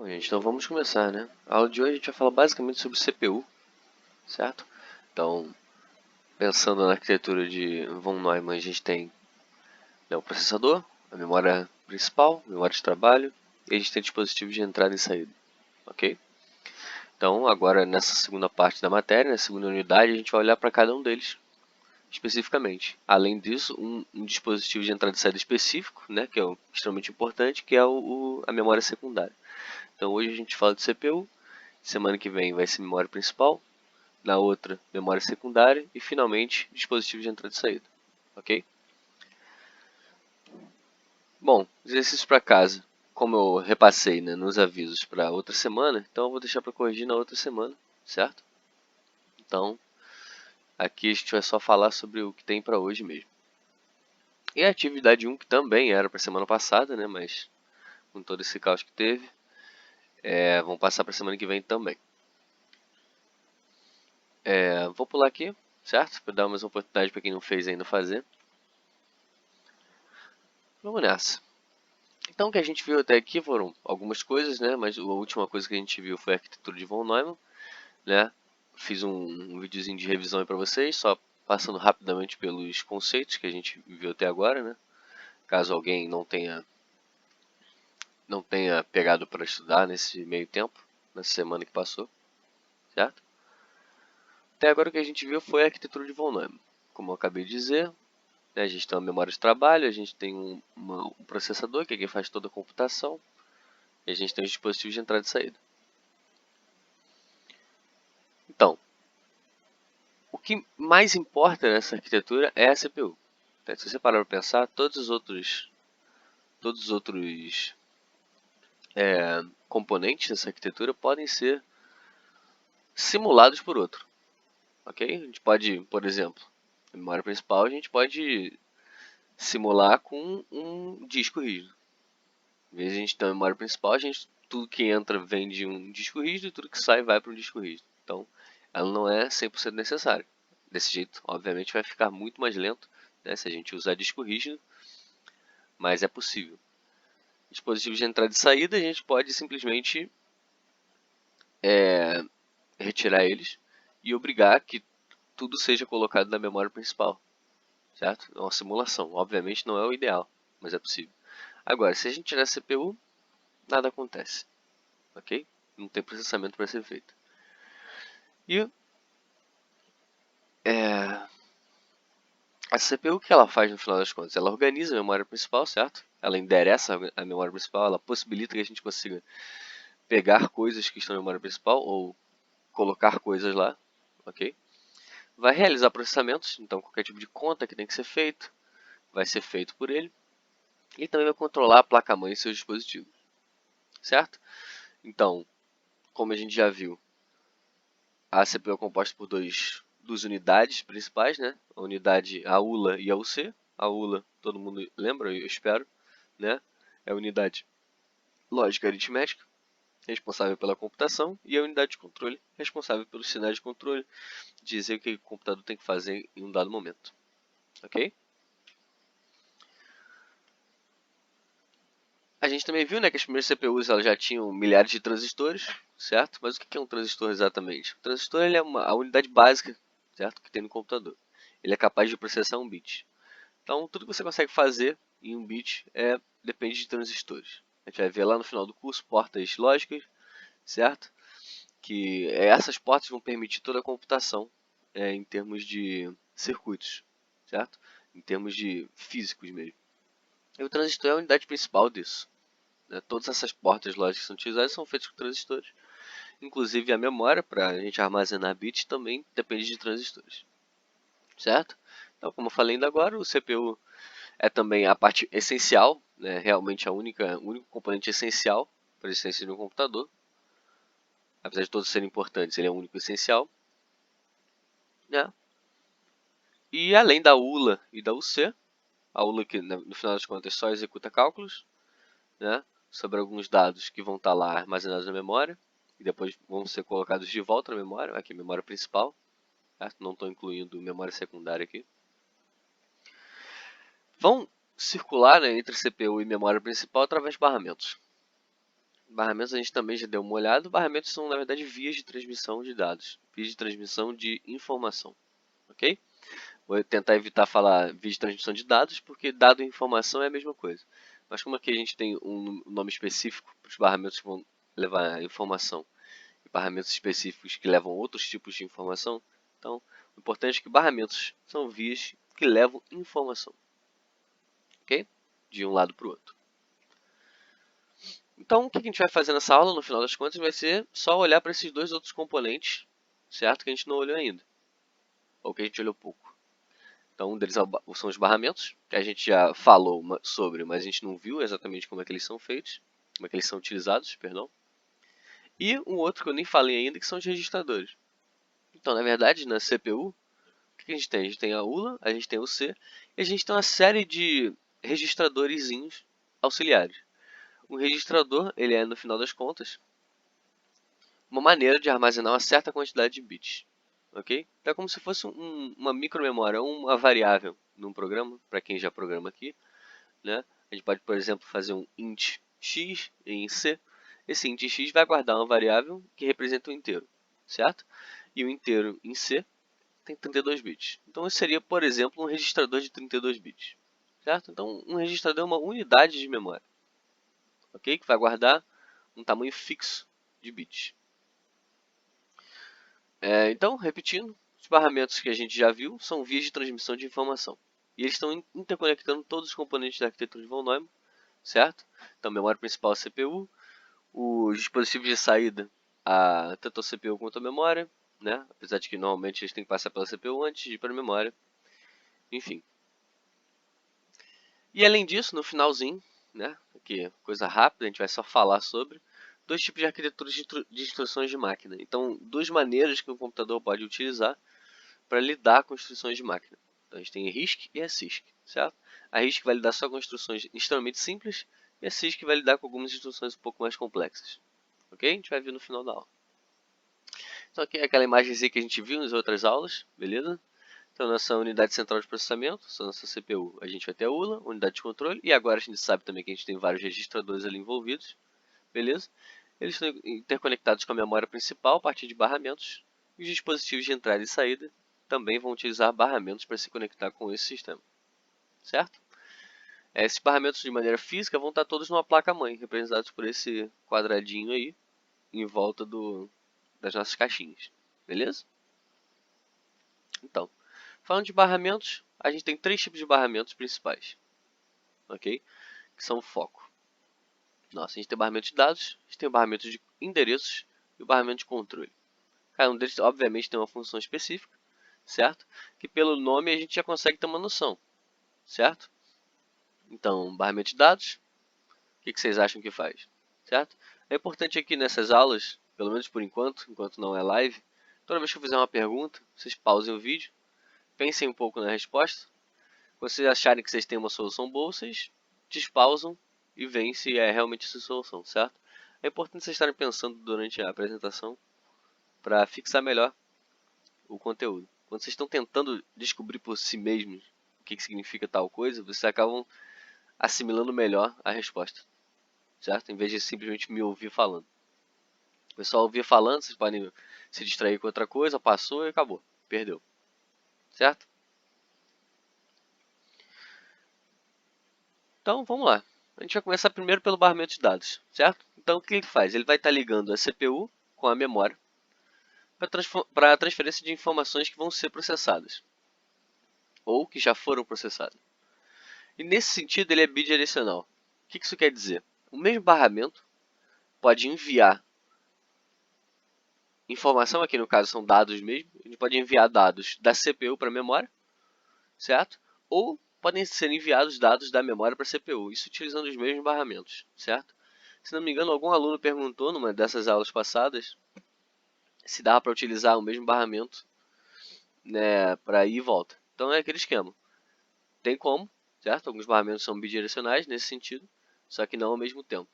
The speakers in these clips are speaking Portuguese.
Gente, então vamos começar, né? A aula de hoje a gente vai falar basicamente sobre CPU, certo? Então, pensando na arquitetura de von Neumann, a gente tem, né, o processador, a memória principal, a memória de trabalho, e a gente tem dispositivos de entrada e saída, ok? Então, agora nessa segunda parte da matéria, na segunda unidade, a gente vai olhar para cada um deles especificamente. Além disso, um dispositivo de entrada e saída específico, né, que é extremamente importante, que é a memória secundária. Então, hoje a gente fala de CPU. Semana que vem vai ser memória principal, na outra memória secundária e finalmente dispositivo de entrada e saída, ok? Bom, exercícios para casa, como eu repassei, né, nos avisos para outra semana, então eu vou deixar para corrigir na outra semana, certo? Então, aqui a gente vai só falar sobre o que tem para hoje mesmo. E a atividade 1, que também era para semana passada, né, mas com todo esse caos que teve, vamos passar para semana que vem também. Vou pular aqui, certo? Para dar mais oportunidade para quem não fez ainda fazer. Vamos nessa. Então, o que a gente viu até aqui foram algumas coisas, né? Mas a última coisa que a gente viu foi a arquitetura de von Neumann, né? Fiz um videozinho de revisão aí para vocês, só passando rapidamente pelos conceitos que a gente viu até agora, né? Caso alguém não tenha pegado para estudar nesse meio tempo, nessa semana que passou, certo? Até agora o que a gente viu foi a arquitetura de von Neumann. Como eu acabei de dizer, né? A gente tem uma memória de trabalho, a gente tem um processador, que é quem faz toda a computação, e a gente tem os dispositivos de entrada e saída. Então, o que mais importa nessa arquitetura é a CPU. Se você parar para pensar, todos os outros componentes dessa arquitetura podem ser simulados por outro. Ok? A gente pode, por exemplo, a memória principal a gente pode simular com um disco rígido. Em vez de a gente ter uma memória principal, tudo que entra vem de um disco rígido e tudo que sai vai para um disco rígido. Então, ela não é 100% necessária. Desse jeito, obviamente, vai ficar muito mais lento, né, se a gente usar disco rígido, mas é possível. Dispositivos de entrada e saída, a gente pode simplesmente retirar eles e obrigar que tudo seja colocado na memória principal, certo? É uma simulação, obviamente não é o ideal, mas é possível. Agora, se a gente tirar a CPU, nada acontece, ok? Não tem processamento para ser feito. E a CPU, o que ela faz no final das contas? Ela organiza a memória principal, certo? Ela endereça a memória principal, ela possibilita que a gente consiga pegar coisas que estão na memória principal ou colocar coisas lá, ok? Vai realizar processamentos, então qualquer tipo de conta que tem que ser feito, vai ser feito por ele. E também vai controlar a placa-mãe e seus dispositivos, certo? Então, como a gente já viu, a CPU é composta por duas unidades principais, né? A unidade a ULA e a UC. A ULA, todo mundo lembra, eu espero, né? É a unidade lógica aritmética, responsável pela computação, e a unidade de controle, responsável pelos sinais de controle, dizer o que o computador tem que fazer em um dado momento. Ok? A gente também viu, né, que as primeiras CPUs elas já tinham milhares de transistores, certo? Mas o que é um transistor exatamente? O transistor ele é a unidade básica, certo, que tem no computador. Ele é capaz de processar um bit. Então, tudo que você consegue fazer em um bit depende de transistores. A gente vai ver lá no final do curso portas lógicas, certo? Que essas portas vão permitir toda a computação em termos de circuitos, certo? Em termos de físicos mesmo. E o transistor é a unidade principal disso. Né? Todas essas portas lógicas que são utilizadas são feitas com transistores. Inclusive a memória para a gente armazenar bits também depende de transistores, certo? Então, como eu falei ainda agora, o CPU é também a parte essencial, né? Realmente o único componente essencial para a existência de um computador. Apesar de todos serem importantes, ele é o único essencial. Né? E além da ULA e da UC, a ULA que no final das contas só executa cálculos, né, sobre alguns dados que vão estar lá armazenados na memória e depois vão ser colocados de volta na memória, aqui memória principal, certo? Não estou incluindo memória secundária aqui. Vão circular, né, entre CPU e memória principal através de barramentos. Barramentos a gente também já deu uma olhada. Barramentos são, na verdade, vias de transmissão de dados. Vias de transmissão de informação. Ok? Vou tentar evitar falar via de transmissão de dados, porque dado e informação é a mesma coisa. Mas como aqui a gente tem um nome específico para os barramentos que vão levar informação e barramentos específicos que levam outros tipos de informação, então o importante é que barramentos são vias que levam informação. Ok? De um lado para o outro. Então, o que a gente vai fazer nessa aula, no final das contas, vai ser só olhar para esses dois outros componentes, certo? Que a gente não olhou ainda, ou que a gente olhou pouco. Então, um deles são os barramentos, que a gente já falou sobre, mas a gente não viu exatamente como é que eles são feitos, como é que eles são utilizados, perdão. E um outro que eu nem falei ainda, que são os registradores. Então, na verdade, na CPU, o que a gente tem? A gente tem a ULA, a gente tem o C, e a gente tem uma série de registradorzinhos auxiliares. Um registrador, ele é, no final das contas, uma maneira de armazenar uma certa quantidade de bits. Ok? Então é como se fosse uma micromemória, uma variável num programa, para quem já programa aqui. Né? A gente pode, por exemplo, fazer um int x em C. Esse int x vai guardar uma variável que representa um inteiro, certo? E o inteiro em C tem 32 bits. Então isso seria, por exemplo, um registrador de 32 bits. Certo? Então um registrador é uma unidade de memória, ok? Que vai guardar um tamanho fixo de bits. Então, repetindo, os barramentos que a gente já viu são vias de transmissão de informação. E eles estão interconectando todos os componentes da arquitetura de von Neumann, certo? Então, memória principal, a CPU, os dispositivos de saída, tanto a CPU quanto a memória, né? Apesar de que normalmente eles têm que passar pela CPU antes de ir para a memória. Enfim. E além disso, no finalzinho, né? Aqui, coisa rápida, a gente vai só falar sobre dois tipos de arquiteturas de instruções de máquina. Então, duas maneiras que o computador pode utilizar para lidar com instruções de máquina. Então a gente tem a RISC e a CISC, certo? A RISC vai lidar só com instruções extremamente simples e a CISC vai lidar com algumas instruções um pouco mais complexas. Ok? A gente vai ver no final da aula. Então aqui é aquela imagem que a gente viu nas outras aulas, beleza? Então nossa unidade central de processamento, essa nossa CPU, a gente vai ter a ULA, unidade de controle, e agora a gente sabe também que a gente tem vários registradores ali envolvidos, beleza? Eles estão interconectados com a memória principal a partir de barramentos, e os dispositivos de entrada e saída também vão utilizar barramentos para se conectar com esse sistema, certo? Esses barramentos de maneira física vão estar todos numa placa-mãe, representados por esse quadradinho aí, em volta das nossas caixinhas, beleza? Então, falando de barramentos, a gente tem três tipos de barramentos principais, ok? Que são o foco. Nossa, a gente tem o barramento de dados, a gente tem o barramento de endereços e o barramento de controle. Cada um deles, obviamente, tem uma função específica, certo? Que pelo nome a gente já consegue ter uma noção, certo? Então, barramento de dados, o que vocês acham que faz, certo? É importante aqui nessas aulas, pelo menos por enquanto não é live, toda vez que eu fizer uma pergunta, vocês pausem o vídeo, pensem um pouco na resposta. Quando vocês acharem que vocês têm uma solução boa, vocês despausam e veem se é realmente essa solução, certo? É importante vocês estarem pensando durante a apresentação para fixar melhor o conteúdo. Quando vocês estão tentando descobrir por si mesmos o que significa tal coisa, vocês acabam assimilando melhor a resposta, certo? Em vez de simplesmente me ouvir falando. O pessoal ouvir falando, vocês podem se distrair com outra coisa, passou e acabou, perdeu, certo? Então vamos lá. A gente vai começar primeiro pelo barramento de dados, certo? Então o que ele faz? Ele vai estar ligando a CPU com a memória para a transferência de informações que vão ser processadas ou que já foram processadas. E nesse sentido ele é bidirecional. O que isso quer dizer? O mesmo barramento pode enviar informação, aqui no caso são dados mesmo, ele pode enviar dados da CPU para a memória, certo? Ou podem ser enviados dados da memória para a CPU, isso utilizando os mesmos barramentos, certo? Se não me engano, algum aluno perguntou numa dessas aulas passadas se dava para utilizar o mesmo barramento, né, para ir e volta. Então é aquele esquema. Tem como, certo? Alguns barramentos são bidirecionais nesse sentido, só que não ao mesmo tempo.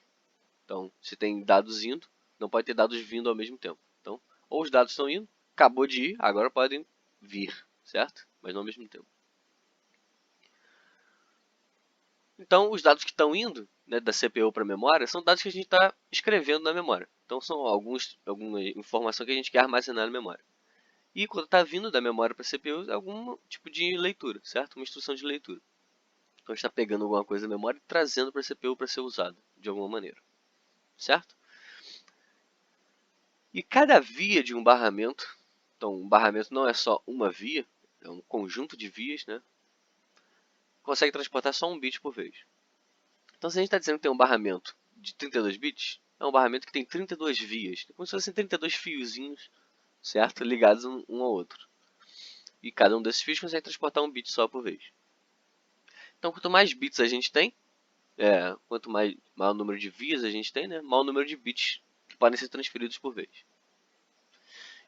Então, se tem dados indo, não pode ter dados vindo ao mesmo tempo. Então, ou os dados estão indo, acabou de ir, agora podem vir, certo? Mas não ao mesmo tempo. Então, os dados que estão indo, né, da CPU para a memória são dados que a gente está escrevendo na memória. Então são alguma informação que a gente quer armazenar na memória. E quando está vindo da memória para a CPU é algum tipo de leitura, certo? Uma instrução de leitura. Então a gente está pegando alguma coisa da memória e trazendo para a CPU para ser usada de alguma maneira, certo? E cada via de um barramento, então um barramento não é só uma via, é um conjunto de vias, né? Consegue transportar só um bit por vez. Então se a gente está dizendo que tem um barramento de 32 bits, é um barramento que tem 32 vias, como se fossem 32 fiozinhos, certo? Ligados um ao outro. E cada um desses fios consegue transportar um bit só por vez. Então quanto mais bits a gente tem, quanto maior o número de vias a gente tem, né, maior o número de bits que podem ser transferidos por vez.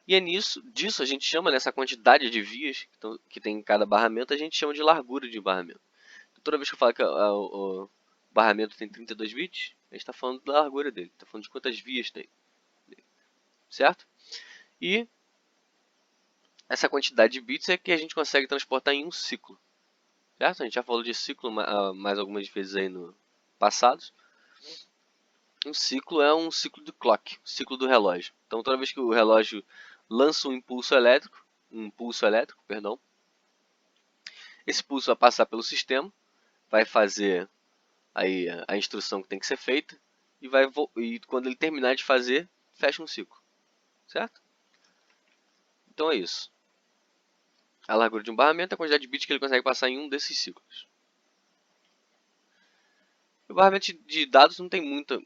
E é disso a gente chama, nessa quantidade de vias que tem em cada barramento, a gente chama de largura de barramento. Então, toda vez que eu falo que o barramento tem 32 bits, a gente está falando da largura dele, está falando de quantas vias tem, certo? E essa quantidade de bits é que a gente consegue transportar em um ciclo, certo? A gente já falou de ciclo mais algumas vezes aí no passado. Um ciclo é um ciclo de clock, ciclo do relógio. Então toda vez que o relógio lança um pulso elétrico, perdão, esse pulso vai passar pelo sistema, vai fazer aí a instrução que tem que ser feita e quando ele terminar de fazer, fecha um ciclo, certo? Então é isso. A largura de um barramento é a quantidade de bits que ele consegue passar em um desses ciclos. O barramento de dados não tem muito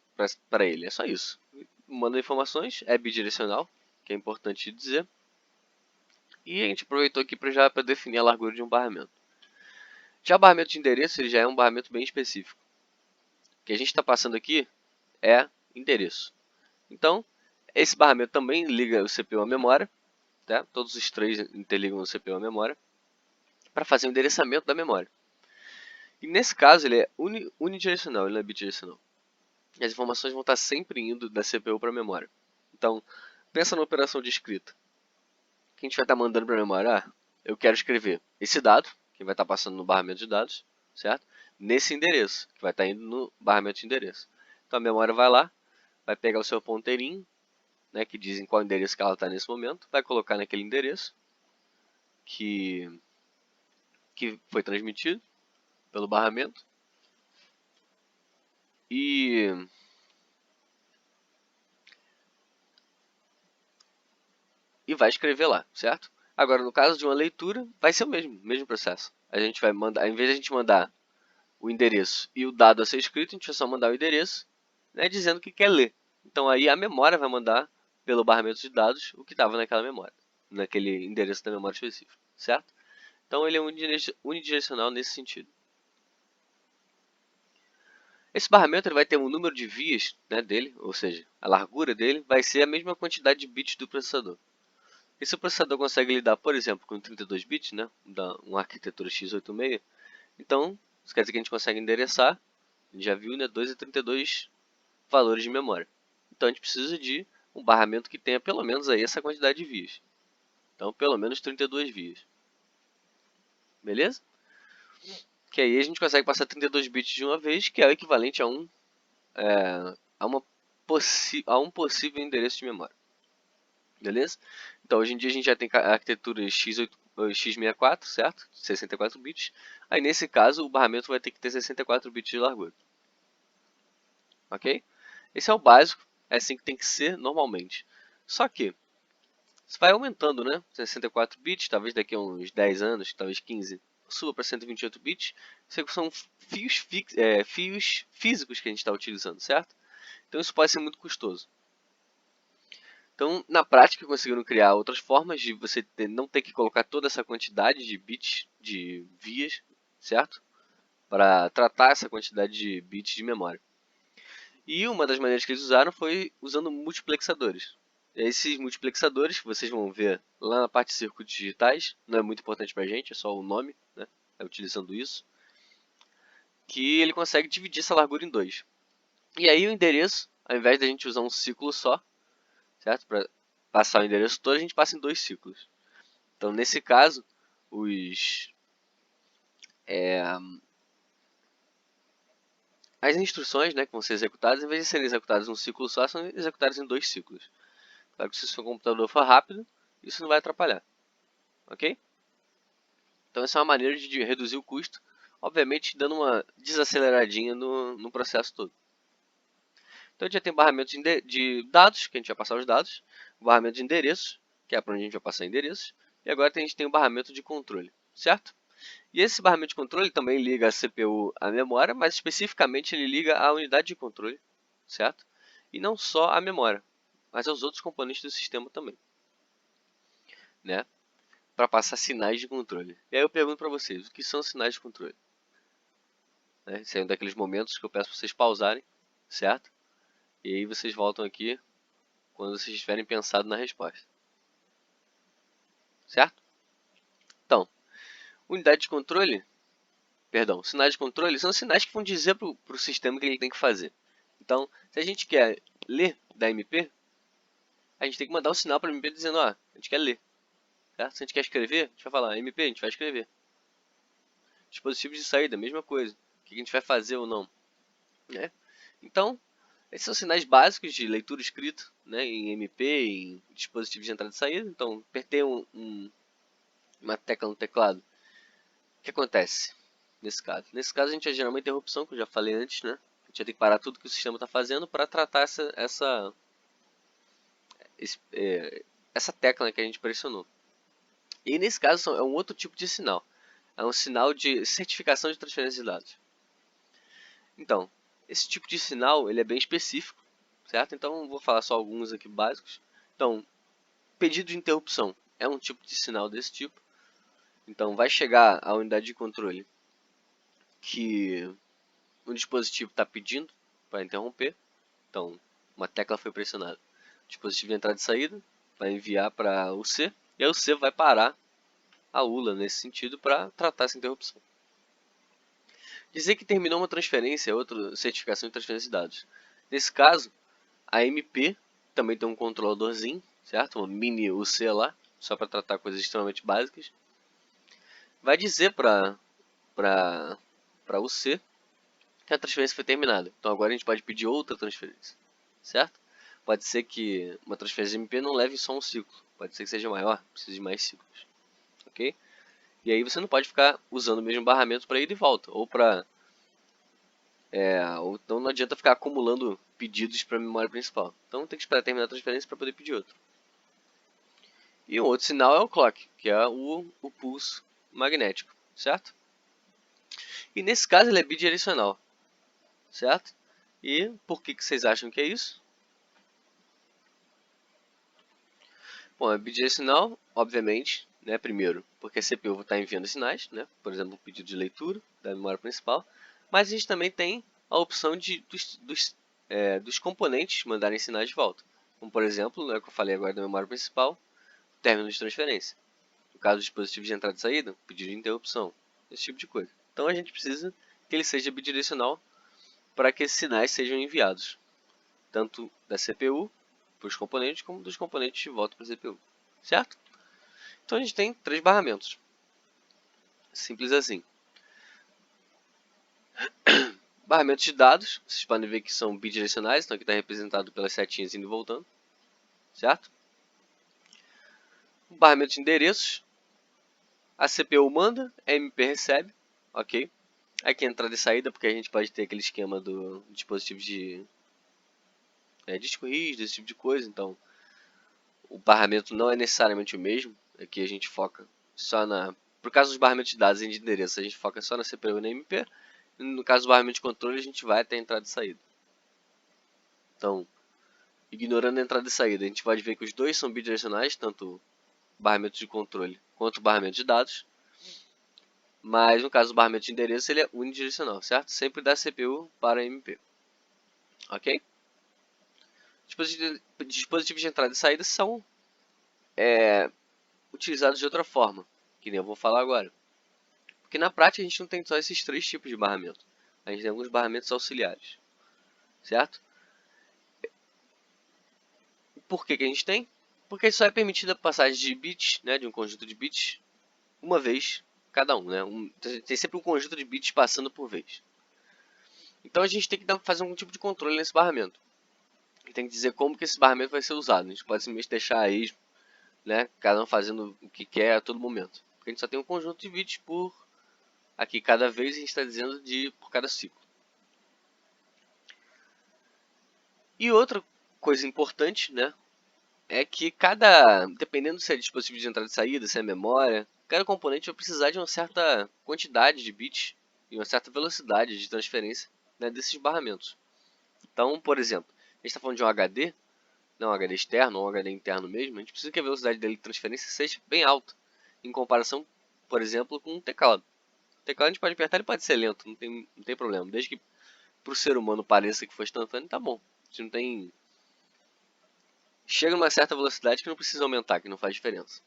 para ele, é só isso. Manda informações, é bidirecional, que é importante dizer. E a gente aproveitou aqui para definir a largura de um barramento. Já o barramento de endereço ele já é um barramento bem específico. O que a gente está passando aqui é endereço. Então, esse barramento também liga o CPU à memória. Tá? Todos os três interligam o CPU à memória para fazer o endereçamento da memória. E nesse caso ele é unidirecional, ele não é bidirecional. E as informações vão estar sempre indo da CPU para a memória. Então, pensa na operação de escrita. O que a gente vai estar mandando para a memória? Eu quero escrever esse dado, que vai estar passando no barramento de dados, certo? Nesse endereço, que vai estar indo no barramento de endereço. Então a memória vai lá, vai pegar o seu ponteirinho, né, que diz em qual endereço que ela está nesse momento, vai colocar naquele endereço que foi transmitido pelo barramento e vai escrever lá, certo? Agora, no caso de uma leitura, vai ser o mesmo processo. A gente vai mandar, ao invés de a gente mandar o endereço e o dado a ser escrito, a gente vai só mandar o endereço, né, dizendo que quer ler. Então aí a memória vai mandar pelo barramento de dados o que estava naquela memória, naquele endereço da memória específica, certo? Então ele é unidirecional nesse sentido. Esse barramento ele vai ter um número de vias, né, dele, ou seja, a largura dele vai ser a mesma quantidade de bits do processador. E se o processador consegue lidar, por exemplo, com 32 bits, né, uma arquitetura x86, então isso quer dizer que a gente consegue endereçar, a gente já viu, né, 2 e 32 valores de memória. Então a gente precisa de um barramento que tenha pelo menos aí essa quantidade de vias. Então pelo menos 32 vias. Beleza? Que aí a gente consegue passar 32 bits de uma vez, que é o equivalente a um possível endereço de memória. Beleza? Então hoje em dia a gente já tem arquitetura x64, certo? 64 bits. Aí nesse caso o barramento vai ter que ter 64 bits de largura. Ok? Esse é o básico, é assim que tem que ser normalmente. Só que isso vai aumentando, né? 64 bits, talvez daqui a uns 10 anos, talvez 15, suba para 128 bits. Isso são fios físicos que a gente está utilizando, certo? Então isso pode ser muito custoso. Então, na prática, conseguiram criar outras formas de você não ter que colocar toda essa quantidade de bits, de vias, certo? Para tratar essa quantidade de bits de memória. E uma das maneiras que eles usaram foi usando multiplexadores. Esses multiplexadores, que vocês vão ver lá na parte de circuitos digitais, não é muito importante para a gente, é só o nome, né? É utilizando isso, que ele consegue dividir essa largura em dois. E aí o endereço, ao invés de a gente usar um ciclo só, certo? Para passar o endereço todo, a gente passa em dois ciclos. Então, nesse caso, as instruções, né, que vão ser executadas, em vez de serem executadas em um ciclo só, são executadas em 2 ciclos. Claro que se o seu computador for rápido, isso não vai atrapalhar. Ok? Então essa é uma maneira de reduzir o custo, obviamente dando uma desaceleradinha no processo todo. Então a gente já tem barramento de dados, que a gente vai passar os dados, o barramento de endereços, que é para onde a gente vai passar endereços, e agora a gente tem o barramento de controle, certo? E esse barramento de controle também liga a CPU à memória, mas especificamente ele liga à unidade de controle, certo? E não só à memória, mas aos outros componentes do sistema também, né? Para passar sinais de controle. E aí eu pergunto para vocês, o que são sinais de controle? Né? Esse é um daqueles momentos que eu peço para vocês pausarem, certo? E aí vocês voltam aqui quando vocês tiverem pensado na resposta. Certo? Então, unidade de controle, perdão, sinais de controle são sinais que vão dizer para o sistema o que ele tem que fazer. Então, se a gente quer ler da MP, a gente tem que mandar um sinal para a MP dizendo, a gente quer ler. Certo? Se a gente quer escrever, a gente vai falar MP, a gente vai escrever. Dispositivos de saída, mesma coisa. O que a gente vai fazer ou não. Né? Então, esses são sinais básicos de leitura e escrita, né, em MP, em dispositivos de entrada e saída. Então, apertei uma tecla no teclado. O que acontece nesse caso? Nesse caso, a gente vai gerar uma interrupção, que eu já falei antes, né? A gente vai ter que parar tudo que o sistema está fazendo para tratar essa tecla, né, que a gente pressionou. E nesse caso, é um outro tipo de sinal. É um sinal de certificação de transferência de dados. Então, esse tipo de sinal ele é bem específico, certo? Então, vou falar só alguns aqui básicos. Então, pedido de interrupção é um tipo de sinal desse tipo. Então, vai chegar a unidade de controle que o dispositivo está pedindo para interromper. Então, uma tecla foi pressionada. O dispositivo de entrada e saída vai enviar para o C. E aí o C vai parar a ULA nesse sentido para tratar essa interrupção. Dizer que terminou uma transferência é outra certificação de transferência de dados. Nesse caso, a MP também tem um controladorzinho, certo? Uma mini UC lá, só para tratar coisas extremamente básicas. Vai dizer para UC que a transferência foi terminada. Então agora a gente pode pedir outra transferência, certo? Pode ser que uma transferência de MP não leve só um ciclo, pode ser que seja maior, precise de mais ciclos, ok? E aí você não pode ficar usando o mesmo barramento para ida e volta, ou então não adianta ficar acumulando pedidos para a memória principal. Então tem que esperar terminar a transferência para poder pedir outro. E o outro sinal é o clock, que é o pulso magnético, certo? E nesse caso ele é bidirecional, certo? E por que vocês acham que é isso? Bom, é bidirecional, obviamente, né? Primeiro, porque a CPU está enviando sinais, né? Por exemplo, um pedido de leitura da memória principal. Mas a gente também tem a opção dos componentes mandarem sinais de volta. Como por exemplo, né, que eu falei agora da memória principal, término de transferência. No caso do dispositivo de entrada e saída, pedido de interrupção, esse tipo de coisa. Então a gente precisa que ele seja bidirecional para que esses sinais sejam enviados, tanto da CPU para os componentes, como dos componentes de volta para a CPU, certo? Então a gente tem 3 barramentos, simples assim. Barramentos de dados, vocês podem ver que são bidirecionais, então aqui está representado pelas setinhas indo e voltando, certo? Barramento de endereços, a CPU manda, a MP recebe, ok? Aqui entrada e saída, porque a gente pode ter aquele esquema do dispositivo de disco rígido, esse tipo de coisa, então o barramento não é necessariamente o mesmo. Aqui a gente foca só por caso dos barramentos de dados e de endereço, a gente foca só na CPU e na MP. No caso do barramento de controle, a gente vai até a entrada e saída. Então, ignorando a entrada e saída, a gente pode ver que os dois são bidirecionais, tanto o barramento de controle quanto o barramento de dados. Mas no caso do barramento de endereço, ele é unidirecional, certo? Sempre da CPU para a MP. Ok? Dispositivos de entrada e saída são utilizados de outra forma, que nem eu vou falar agora. Porque na prática a gente não tem só esses 3 tipos de barramento. A gente tem alguns barramentos auxiliares, certo? Por que a gente tem? Porque só é permitida a passagem de bits, né, de um conjunto de bits, uma vez cada um. Né? Tem sempre um conjunto de bits passando por vez. Então a gente tem que fazer algum tipo de controle nesse barramento. Tem que dizer como que esse barramento vai ser usado. A gente pode simplesmente deixar aí, né, cada um fazendo o que quer a todo momento. Porque a gente só tem um conjunto de bits por aqui, cada vez a gente está dizendo por cada ciclo. E outra coisa importante, né, é que dependendo se é dispositivo de entrada e saída, se é memória, cada componente vai precisar de uma certa quantidade de bits e uma certa velocidade de transferência, né, desses barramentos. Então, por exemplo, a gente está falando de um HD, não um HD externo ou um HD interno mesmo, a gente precisa que a velocidade dele de transferência seja bem alta, em comparação, por exemplo, com um teclado. O teclado a gente pode apertar, ele pode ser lento, não tem problema, desde que para o ser humano pareça que foi instantâneo, tá bom. A gente não tem... Chega numa certa velocidade que não precisa aumentar, que não faz diferença.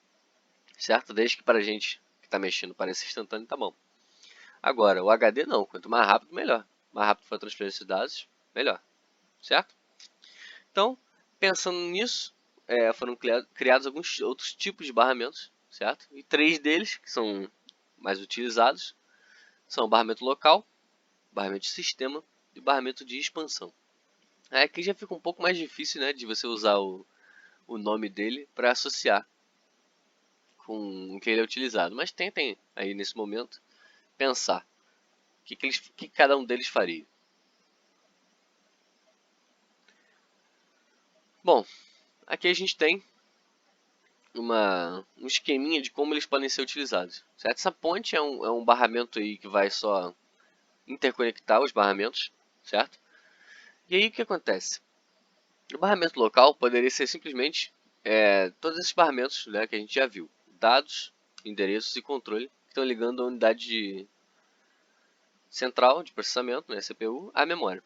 Certo? Desde que para a gente que está mexendo pareça instantâneo, tá bom. Agora, o HD não. Quanto mais rápido, melhor. Mais rápido for a transferência de dados, melhor. Certo? Então, pensando nisso, foram criados alguns outros tipos de barramentos, certo? E 3 deles, que são mais utilizados, são o barramento local, barramento de sistema e barramento de expansão. Aqui já fica um pouco mais difícil, né, de você usar o nome dele para associar com o que ele é utilizado. Mas tentem aí nesse momento pensar o que cada um deles faria. Bom, aqui a gente tem um esqueminha de como eles podem ser utilizados. Certo? Essa ponte é um barramento aí que vai só interconectar os barramentos, certo? E aí o que acontece? O barramento local poderia ser simplesmente todos esses barramentos, né, que a gente já viu. Dados, endereços e controle que estão ligando a unidade central de processamento, né, CPU, à memória.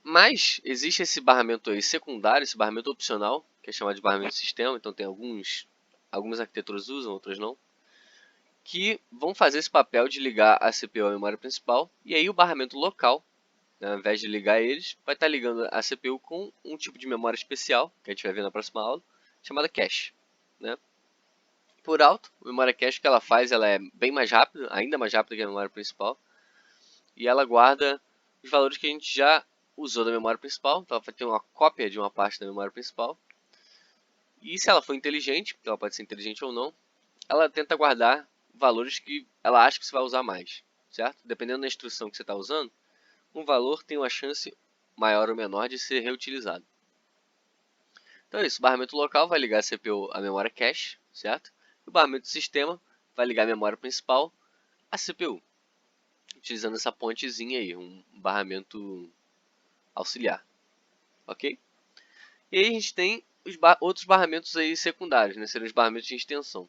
Mas existe esse barramento aí secundário, esse barramento opcional, que é chamado de barramento de sistema, então tem algumas arquiteturas usam, outras não, que vão fazer esse papel de ligar a CPU à memória principal, e aí o barramento local, né, ao invés de ligar eles, vai estar ligando a CPU com um tipo de memória especial, que a gente vai ver na próxima aula, chamada cache. Né? Por alto, a memória cache que ela faz, ela é bem mais rápida, ainda mais rápida que a memória principal, e ela guarda os valores que a gente já usou da memória principal, então ela vai ter uma cópia de uma parte da memória principal. E se ela for inteligente, porque ela pode ser inteligente ou não, ela tenta guardar valores que ela acha que você vai usar mais, certo? Dependendo da instrução que você está usando, um valor tem uma chance maior ou menor de ser reutilizado. Então é isso, o barramento local vai ligar a CPU à memória cache, certo? E o barramento do sistema vai ligar a memória principal à CPU, utilizando essa pontezinha aí, um barramento auxiliar, ok? E aí a gente tem outros barramentos aí secundários, né? Seriam os barramentos de extensão,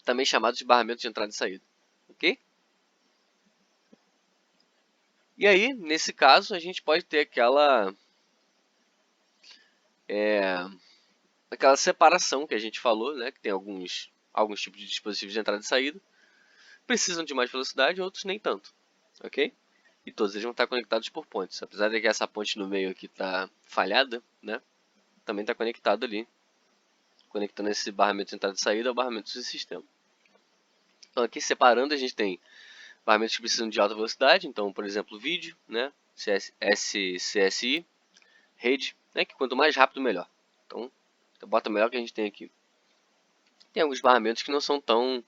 também chamados de barramentos de entrada e saída, ok? E aí, nesse caso, a gente pode ter aquela separação que a gente falou, né? Que tem alguns tipos de dispositivos de entrada e saída, precisam de mais velocidade, outros nem tanto, ok? E todos eles vão estar conectados por pontes, apesar de que essa ponte no meio aqui está falhada, né? Também está conectado ali, conectando esse barramento de entrada e saída ao barramento do sistema. Então aqui separando a gente tem barramentos que precisam de alta velocidade, então por exemplo vídeo, né? SCSI, rede, né? Que quanto mais rápido melhor. Então bota melhor que a gente tem aqui. Tem alguns barramentos que não são tão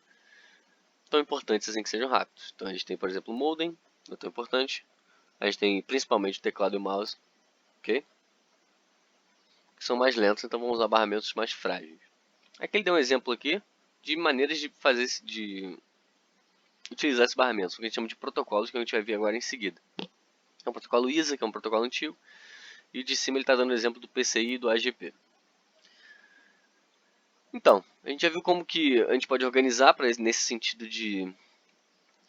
importantes assim que sejam rápidos. Então a gente tem por exemplo o modem, não é tão importante. A gente tem principalmente o teclado e o mouse, ok? Que são mais lentos, então vamos usar barramentos mais frágeis. Aqui ele deu um exemplo aqui de maneiras de utilizar esses barramentos, o que a gente chama de protocolos, que a gente vai ver agora em seguida. É um protocolo ISA, que é um protocolo antigo, e de cima ele está dando o exemplo do PCI e do AGP. Então, a gente já viu como que a gente pode organizar nesse sentido de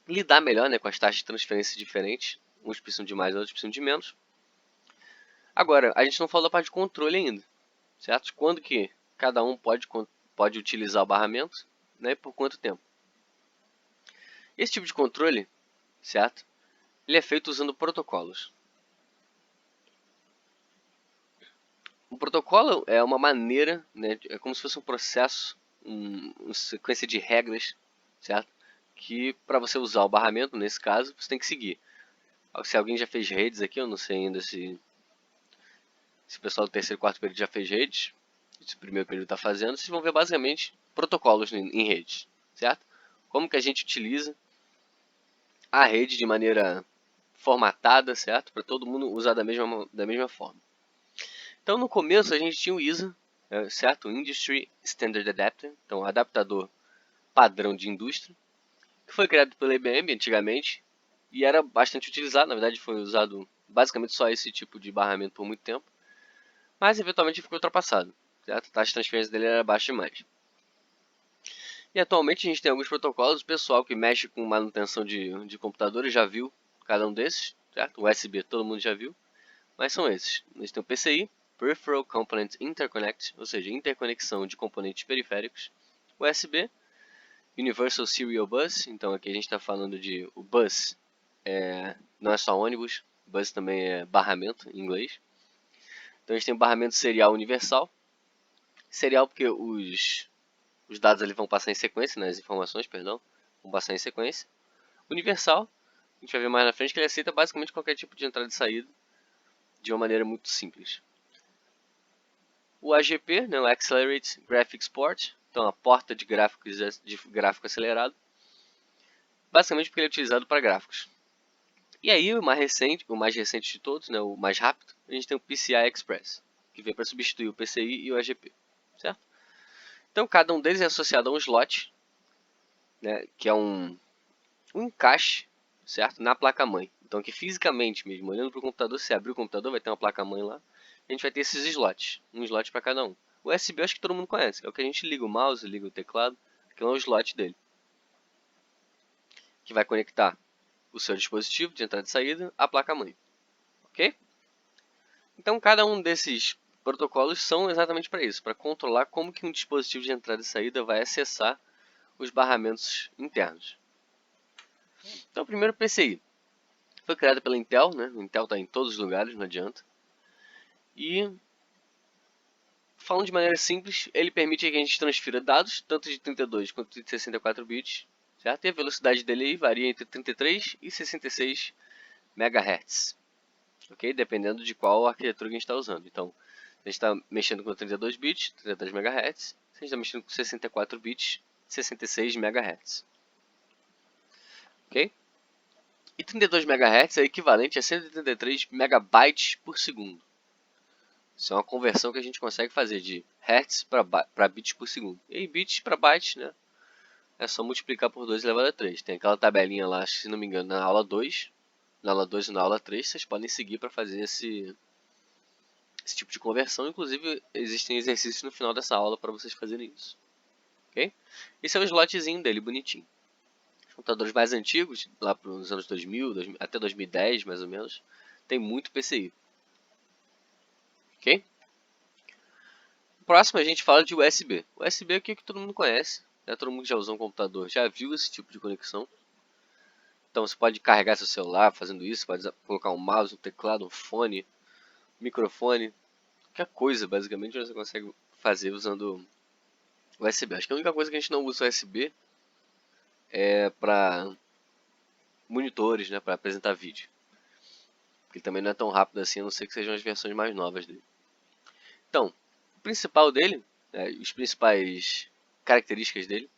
lidar melhor, né, com as taxas de transferência diferentes. Uns precisam de mais, outros precisam de menos. Agora, a gente não falou da parte de controle ainda, certo? Quando que cada um pode utilizar o barramento, né, e por quanto tempo. Esse tipo de controle, certo? Ele é feito usando protocolos. O protocolo é uma maneira, né, é como se fosse um processo, uma sequência de regras, certo? Que para você usar o barramento, nesse caso, você tem que seguir. Se alguém já fez redes aqui, eu não sei ainda se o pessoal do terceiro e quarto período já fez redes, se o primeiro período está fazendo, vocês vão ver basicamente protocolos em redes, certo? Como que a gente utiliza a rede de maneira formatada, certo? Para todo mundo usar da mesma forma. Então no começo a gente tinha o ISA, certo? O Industry Standard Adapter, então adaptador padrão de indústria, que foi criado pela IBM antigamente e era bastante utilizado, na verdade foi usado basicamente só esse tipo de barramento por muito tempo, mas eventualmente ficou ultrapassado, certo? A taxa de transferência dele era baixa demais. E atualmente a gente tem alguns protocolos, o pessoal que mexe com manutenção de computadores já viu cada um desses, certo? O USB todo mundo já viu, mas são esses. A gente tem o PCI, Peripheral Component Interconnect, ou seja, interconexão de componentes periféricos, USB, Universal Serial Bus, então aqui a gente está falando de o bus, não é só ônibus, bus também é barramento em inglês. Então a gente tem o barramento serial universal, serial porque os dados ali vão passar em sequência, né, as informações, perdão, vão passar em sequência. Universal, a gente vai ver mais na frente que ele aceita basicamente qualquer tipo de entrada e saída de uma maneira muito simples. O AGP, né, o Accelerate Graphics Port, então a porta de gráfico acelerado, basicamente porque ele é utilizado para gráficos. E aí o mais recente de todos, né, o mais rápido, a gente tem o PCI Express, que veio para substituir o PCI e o AGP, certo? Então cada um deles é associado a um slot, né, que é um encaixe, certo, na placa-mãe. Então aqui fisicamente mesmo, olhando para o computador, se abrir o computador vai ter uma placa-mãe lá, a gente vai ter esses slots, um slot para cada um. O USB eu acho que todo mundo conhece, é o que a gente liga o mouse, liga o teclado, que é o slot dele, que vai conectar o seu dispositivo de entrada e saída à placa-mãe, ok? Então cada um desses protocolos são exatamente para isso, para controlar como que um dispositivo de entrada e saída vai acessar os barramentos internos. Então primeiro o PCI. Foi criado pela Intel, né? O Intel está em todos os lugares, não adianta. E, falando de maneira simples, ele permite que a gente transfira dados, tanto de 32 quanto de 64 bits, certo? E a velocidade dele aí varia entre 33 e 66 MHz, ok? Dependendo de qual arquitetura que a gente está usando. Então, se a gente está mexendo com 32 bits, 33 MHz. Se a gente está mexendo com 64 bits, 66 MHz, ok? E 32 MHz é equivalente a 133 megabytes por segundo. Isso é uma conversão que a gente consegue fazer de hertz para bits por segundo. E aí, bits para bytes, né? É só multiplicar por 2 elevado a 3. Tem aquela tabelinha lá, se não me engano, na aula 2. Na aula 2 e na aula 3, vocês podem seguir para fazer esse tipo de conversão. Inclusive, existem exercícios no final dessa aula para vocês fazerem isso. Ok? Esse é o slotzinho dele, bonitinho. Os computadores mais antigos, lá para os anos 2000, até 2010 mais ou menos, tem muito PCI. Ok? Próximo a gente fala de USB. USB é o que todo mundo conhece, né? Todo mundo que já usou um computador já viu esse tipo de conexão. Então você pode carregar seu celular fazendo isso, pode colocar um mouse, um teclado, um fone, microfone, qualquer coisa basicamente você consegue fazer usando USB. Acho que a única coisa que a gente não usa USB é para monitores, né, para apresentar vídeo. Porque também não é tão rápido assim, a não ser que sejam as versões mais novas dele. Então, o principal dele, os principais características dele,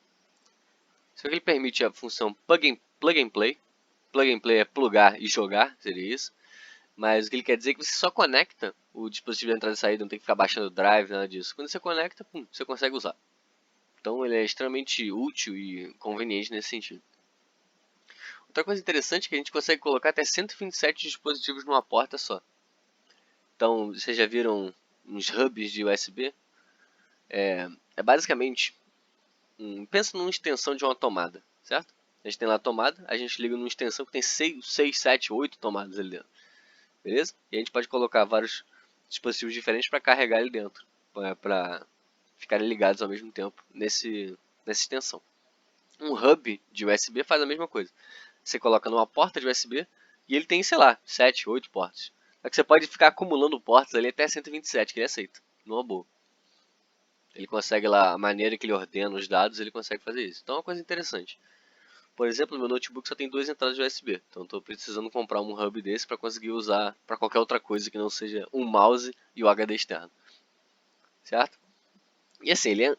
só que ele permite a função plug and play. Plug and play é plugar e jogar, seria isso. Mas o que ele quer dizer é que você só conecta o dispositivo de entrada e saída, não tem que ficar baixando o drive, nada disso. Quando você conecta, pum, você consegue usar. Então ele é extremamente útil e conveniente nesse sentido. Outra coisa interessante é que a gente consegue colocar até 127 dispositivos numa porta só. Então, vocês já viram uns hubs de USB? É basicamente, pensa numa extensão de uma tomada, certo? A gente tem lá a tomada, a gente liga numa extensão que tem 6, 7, 8 tomadas ali dentro. Beleza? E a gente pode colocar vários dispositivos diferentes para carregar ali dentro, para ficarem ligados ao mesmo tempo nessa extensão. Um hub de USB faz a mesma coisa. Você coloca numa porta de USB e ele tem, sei lá, 7, 8 portas. Só que você pode ficar acumulando portas ali até 127, que ele aceita, numa boa. Ele consegue lá, a maneira que ele ordena os dados, ele consegue fazer isso. Então é uma coisa interessante. Por exemplo, no meu notebook só tem 2 entradas USB, então estou precisando comprar um hub desse para conseguir usar para qualquer outra coisa que não seja um mouse e o HD externo, certo? E assim, ele é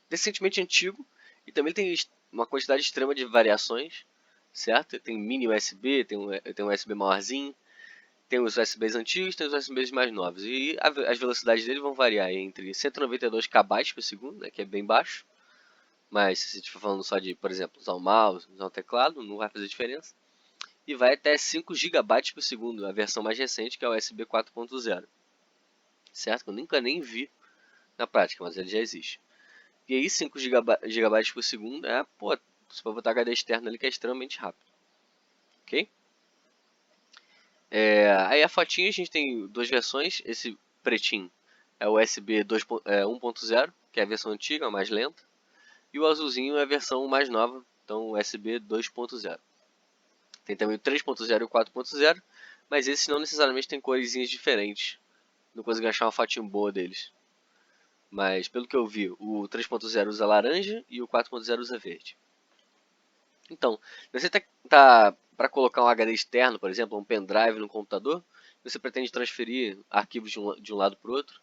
decentemente antigo e também tem uma quantidade extrema de variações, certo? Tem mini USB, tem um USB maiorzinho, tem os USBs antigos, tem os USBs mais novos. E as velocidades dele vão variar entre 192 kB por segundo, né, que é bem baixo. Mas se você estiver falando só de, por exemplo, usar o mouse, usar o teclado, não vai fazer diferença. E vai até 5 GB por segundo, a versão mais recente, que é o USB 4.0. Certo? Que eu nunca nem vi na prática, mas ele já existe. E aí 5 GB por segundo é, pô, você pode botar HD externo ali que é extremamente rápido. Ok? Aí a fotinha a gente tem duas versões. Esse pretinho é o USB 1.0, que é a versão antiga, mais lenta. E o azulzinho é a versão mais nova, então USB 2.0. Tem também o 3.0 e o 4.0, mas esses não necessariamente têm coresinhas diferentes. Não consegui achar uma fotinho boa deles. Mas pelo que eu vi, o 3.0 usa laranja e o 4.0 usa verde. Então, se você tá para colocar um HD externo, por exemplo, um pendrive no computador, você pretende transferir arquivos de um lado para o outro,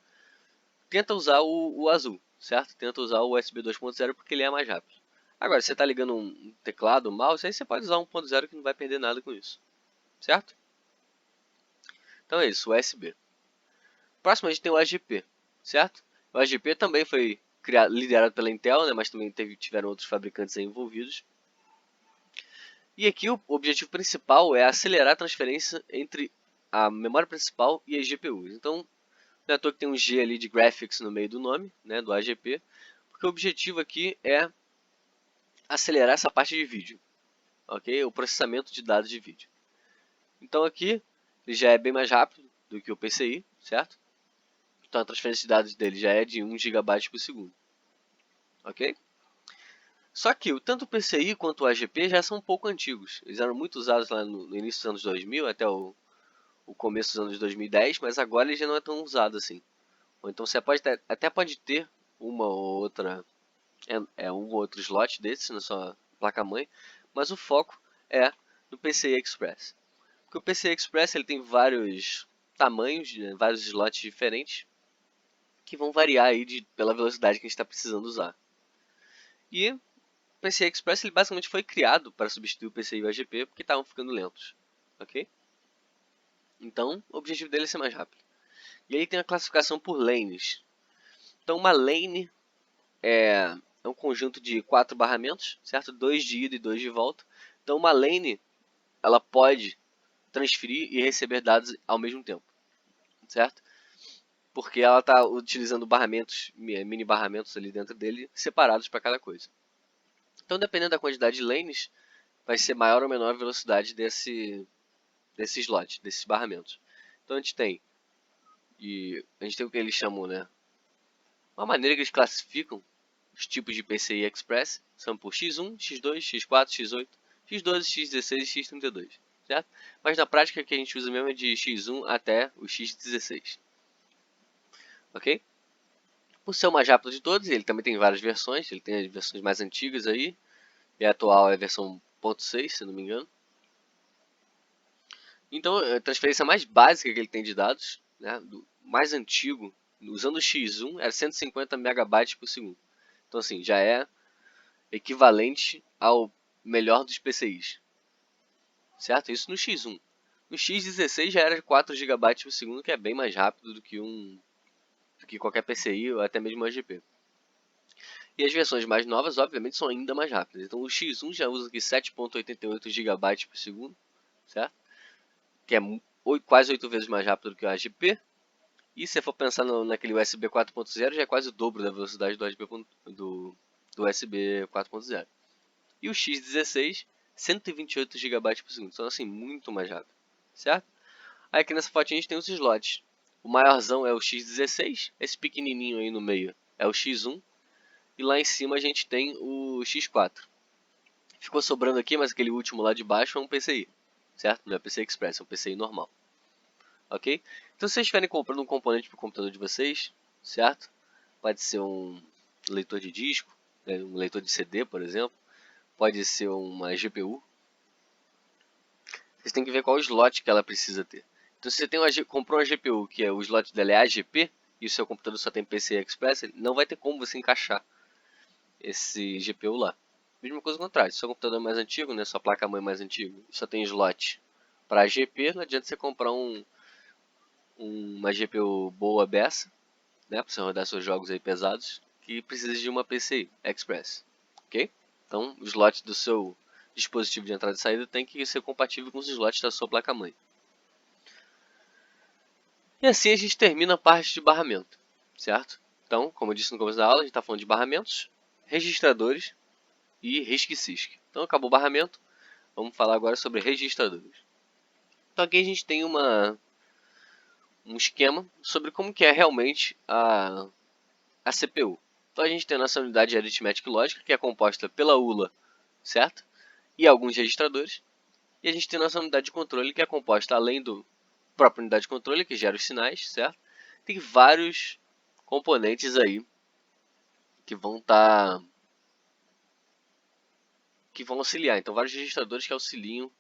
tenta usar o azul, certo? Tenta usar o USB 2.0 porque ele é mais rápido. Agora, se você está ligando um teclado, um mouse, aí você pode usar 1.0 que não vai perder nada com isso, certo? Então é isso, USB. Próximo a gente tem o AGP, certo? O AGP também foi liderado pela Intel, né, mas também tiveram outros fabricantes aí envolvidos. E aqui o objetivo principal é acelerar a transferência entre a memória principal e as GPUs. Então, não é à toa que tem um G ali de graphics no meio do nome, né, do AGP, porque o objetivo aqui é acelerar essa parte de vídeo, ok? O processamento de dados de vídeo. Então aqui ele já é bem mais rápido do que o PCI, certo? Então a transferência de dados dele já é de 1 GB por segundo, ok? Só que tanto o PCI quanto o AGP já são um pouco antigos. Eles eram muito usados lá no início dos anos 2000 até o começo dos anos 2010, mas agora ele já não é tão usado assim. Ou então você até pode ter uma ou outra um ou outro slot desses na sua placa-mãe, mas o foco é no PCI Express. Porque o PCI Express ele tem vários tamanhos, né, vários slots diferentes, que vão variar aí pela velocidade que a gente está precisando usar. E o PCI Express ele basicamente foi criado para substituir o PCI e o AGP porque estavam ficando lentos, ok? Então o objetivo dele é ser mais rápido. E aí tem a classificação por lanes. Então uma lane é um conjunto de 4 barramentos, certo? 2 de ida e 2 de volta. Então uma lane ela pode transferir e receber dados ao mesmo tempo, certo? Porque ela está utilizando barramentos, mini barramentos ali dentro dele, separados para cada coisa. Então dependendo da quantidade de lanes, vai ser maior ou menor a velocidade desse slot, desses barramentos. Então a gente tem o que eles chamam, né? Uma maneira que eles classificam os tipos de PCI Express são por X1, X2, X4, X8, X12, X16 e X32, certo? Mas na prática o que a gente usa mesmo é de X1 até o X16, ok? Por ser o mais rápido de todos, ele também tem várias versões, ele tem as versões mais antigas aí, e a atual é a versão 1.6, se não me engano. Então a transferência mais básica que ele tem de dados, né, do mais antigo, usando o X1, era 150 megabytes por segundo. Então assim, já é equivalente ao melhor dos PCIs, certo? Isso no X1. No X16 já era 4 GB por segundo, que é bem mais rápido do que qualquer PCI ou até mesmo AGP. E as versões mais novas, obviamente, são ainda mais rápidas. Então o X1 já usa aqui 7.88 GB por segundo, certo? Que é quase 8 vezes mais rápido do que o AGP. E se for pensar naquele USB 4.0, já é quase o dobro da velocidade do USB 4.0. E o X16, 128 GB por segundo. Então, assim, muito mais rápido, certo? Aí aqui nessa fotinha a gente tem os slots. O maiorzão é o X16, esse pequenininho aí no meio é o X1. E lá em cima a gente tem o X4. Ficou sobrando aqui, mas aquele último lá de baixo é um PCI, certo? Não é PCI Express, é um PCI normal. Ok? Então se vocês estiverem comprando um componente para o computador de vocês, certo? Pode ser um leitor de disco, um leitor de CD, por exemplo. pode ser uma GPU. Você tem que ver qual slot que ela precisa ter. Então, se você comprou uma GPU que o slot dela é AGP e o seu computador só tem PCI Express, não vai ter como você encaixar esse GPU lá. Mesma coisa ao contrário, se o seu computador é mais antigo, né, sua placa-mãe é mais antiga, só tem slot para AGP, não adianta você comprar uma GPU boa beça, né, para você rodar seus jogos aí pesados, que precisa de uma PCI Express, ok? Então, o slot do seu dispositivo de entrada e saída tem que ser compatível com os slots da sua placa-mãe. E assim a gente termina a parte de barramento, certo? Então, como eu disse no começo da aula, a gente está falando de barramentos, registradores e RISC-CISC. Então, acabou o barramento, vamos falar agora sobre registradores. Então, aqui a gente tem um esquema sobre como que é realmente a CPU. Então, a gente tem a nossa unidade de aritmética e lógica, que é composta pela ULA, certo? E alguns registradores. E a gente tem a nossa unidade de controle, que é composta, além do própria unidade de controle, que gera os sinais, certo? Tem vários componentes aí que vão que vão auxiliar. Então, vários registradores que auxiliam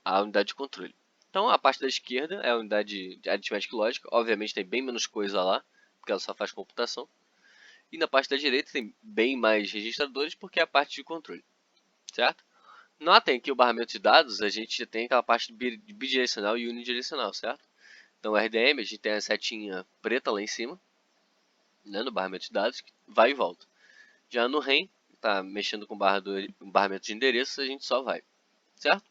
a unidade de controle. Então, a parte da esquerda é a unidade de aritmética e lógica. Obviamente, tem bem menos coisa lá, porque ela só faz computação. E na parte da direita tem bem mais registradores, porque é a parte de controle, certo? Notem que o barramento de dados, a gente tem aquela parte bidirecional e unidirecional, certo? Então, o RDM, a gente tem a setinha preta lá em cima, né, no barramento de dados, que vai e volta. Já no REM, está mexendo com o barramento de endereços, a gente só vai, certo?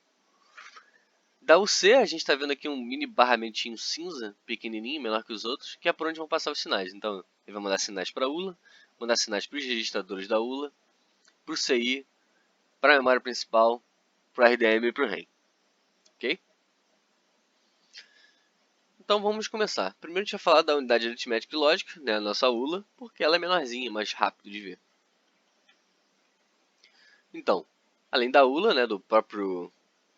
Da UC, a gente está vendo aqui um mini barramentinho cinza, pequenininho, menor que os outros, que é por onde vão passar os sinais. Então, ele vai mandar sinais para a ULA, mandar sinais para os registradores da ULA, para o CI, para a memória principal, para o RDM e para o REM. Ok? Então vamos começar. Primeiro a gente vai falar da unidade aritmética e lógica, né, a nossa ULA, porque ela é menorzinha, mais rápido de ver. Então, além da ULA, né, do próprio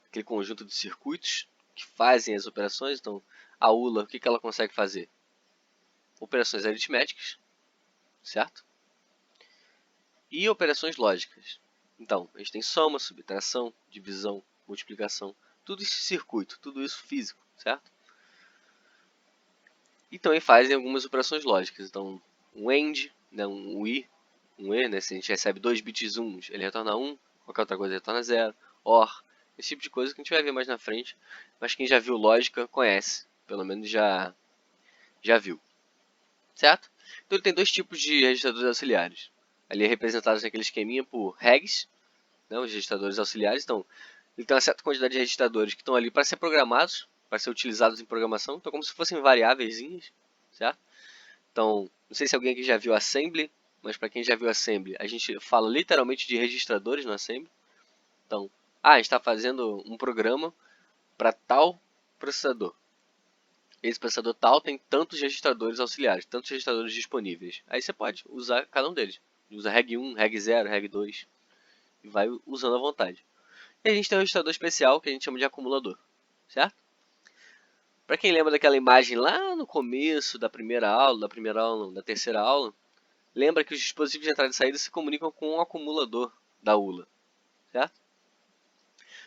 aquele conjunto de circuitos que fazem as operações, então a ULA, o que ela consegue fazer? Operações aritméticas, certo? E operações lógicas. Então, a gente tem soma, subtração, divisão, multiplicação, tudo isso circuito, tudo isso físico, certo? E também fazem algumas operações lógicas. Então, um AND, né, um e, né, se a gente recebe 2 bits uns, ele retorna 1, qualquer outra coisa retorna 0, OR, esse tipo de coisa que a gente vai ver mais na frente, mas quem já viu lógica conhece, pelo menos já viu, certo? Então ele tem dois tipos de registradores auxiliares. Ali é representados naquele esqueminha por regs, né, os registradores auxiliares. Então, ele tem uma certa quantidade de registradores que estão ali para ser programados, para ser utilizados em programação. Então, como se fossem variáveis, certo? Então, não sei se alguém aqui já viu Assembly, mas para quem já viu Assembly, a gente fala literalmente de registradores no Assembly. Então, a gente está fazendo um programa para tal processador. Esse processador tal tem tantos registradores auxiliares, tantos registradores disponíveis. Aí você pode usar cada um deles. Usa reg 1, reg 0, reg 2 e vai usando à vontade. E a gente tem um registrador especial que a gente chama de acumulador, certo? Para quem lembra daquela imagem lá no começo da primeira aula, da terceira aula, lembra que os dispositivos de entrada e saída se comunicam com o acumulador da ULA, certo?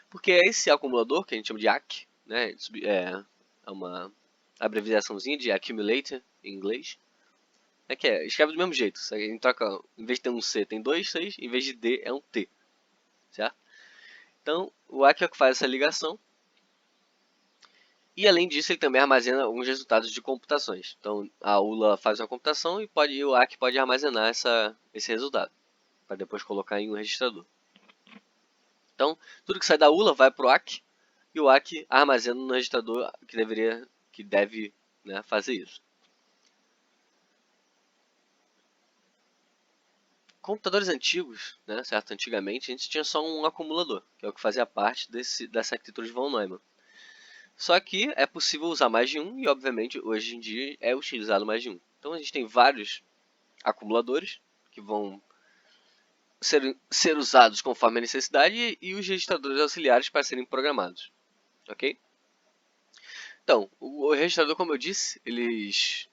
Porque é esse acumulador, que a gente chama de AC, né, é uma abreviaçãozinha de Accumulator em inglês, escreve do mesmo jeito, a gente troca, em vez de ter um C tem dois Cs, em vez de D é um T, certo? Então o AC é o que faz essa ligação, e além disso ele também armazena alguns resultados de computações. Então a ULA faz uma computação e o AC pode armazenar esse resultado, para depois colocar em um registrador. Então tudo que sai da ULA vai para o AC, e o AC armazena no registrador que deve, né, fazer isso. Computadores antigos, né, certo? Antigamente a gente tinha só um acumulador, que é o que fazia parte dessa arquitetura de von Neumann. Só que é possível usar mais de um e, obviamente, hoje em dia é utilizado mais de um. Então a gente tem vários acumuladores que vão ser usados conforme a necessidade e os registradores auxiliares para serem programados, ok? Então, o registrador, como eu disse, eles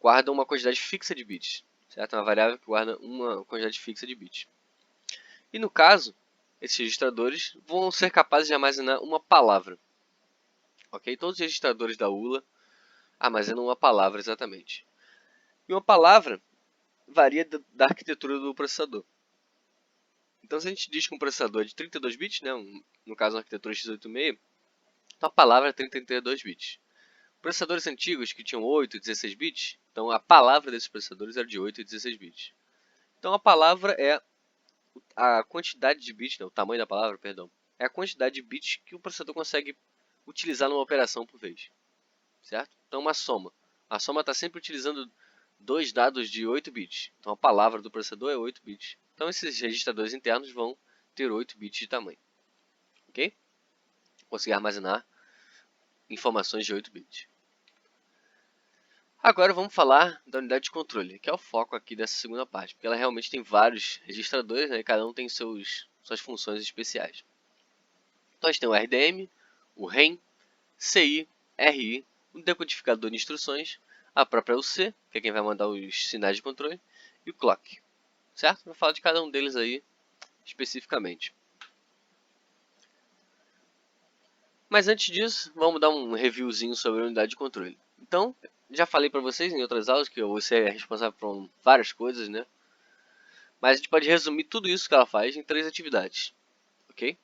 guardam uma quantidade fixa de bits, certo? Uma variável que guarda uma quantidade fixa de bits. E no caso, esses registradores vão ser capazes de armazenar uma palavra. Ok? Todos os registradores da ULA armazenam uma palavra exatamente. E uma palavra varia da arquitetura do processador. Então, se a gente diz que um processador é de 32 bits, né, no caso uma arquitetura x86, então a palavra é 32 bits. Processadores antigos que tinham 8 e 16 bits, então a palavra desses processadores era de 8 e 16 bits. Então a palavra é a quantidade de bits, né, o tamanho da palavra, perdão, é a quantidade de bits que o processador consegue utilizar numa operação por vez, certo? Então uma soma. A soma está sempre utilizando dois dados de 8 bits. Então a palavra do processador é 8 bits. Então esses registradores internos vão ter 8 bits de tamanho, ok? Conseguir armazenar informações de 8 bits. Agora vamos falar da unidade de controle, que é o foco aqui dessa segunda parte, porque ela realmente tem vários registradores, né, e cada um tem suas funções especiais. Então a gente tem o RDM, o REM, CI, RI, o decodificador de instruções, a própria UC, que é quem vai mandar os sinais de controle, e o clock, certo? Vou falar de cada um deles aí especificamente. Mas antes disso, vamos dar um reviewzinho sobre a unidade de controle. Então, já falei para vocês em outras aulas que você é responsável por várias coisas, né? Mas a gente pode resumir tudo isso que ela faz em 3 atividades, ok?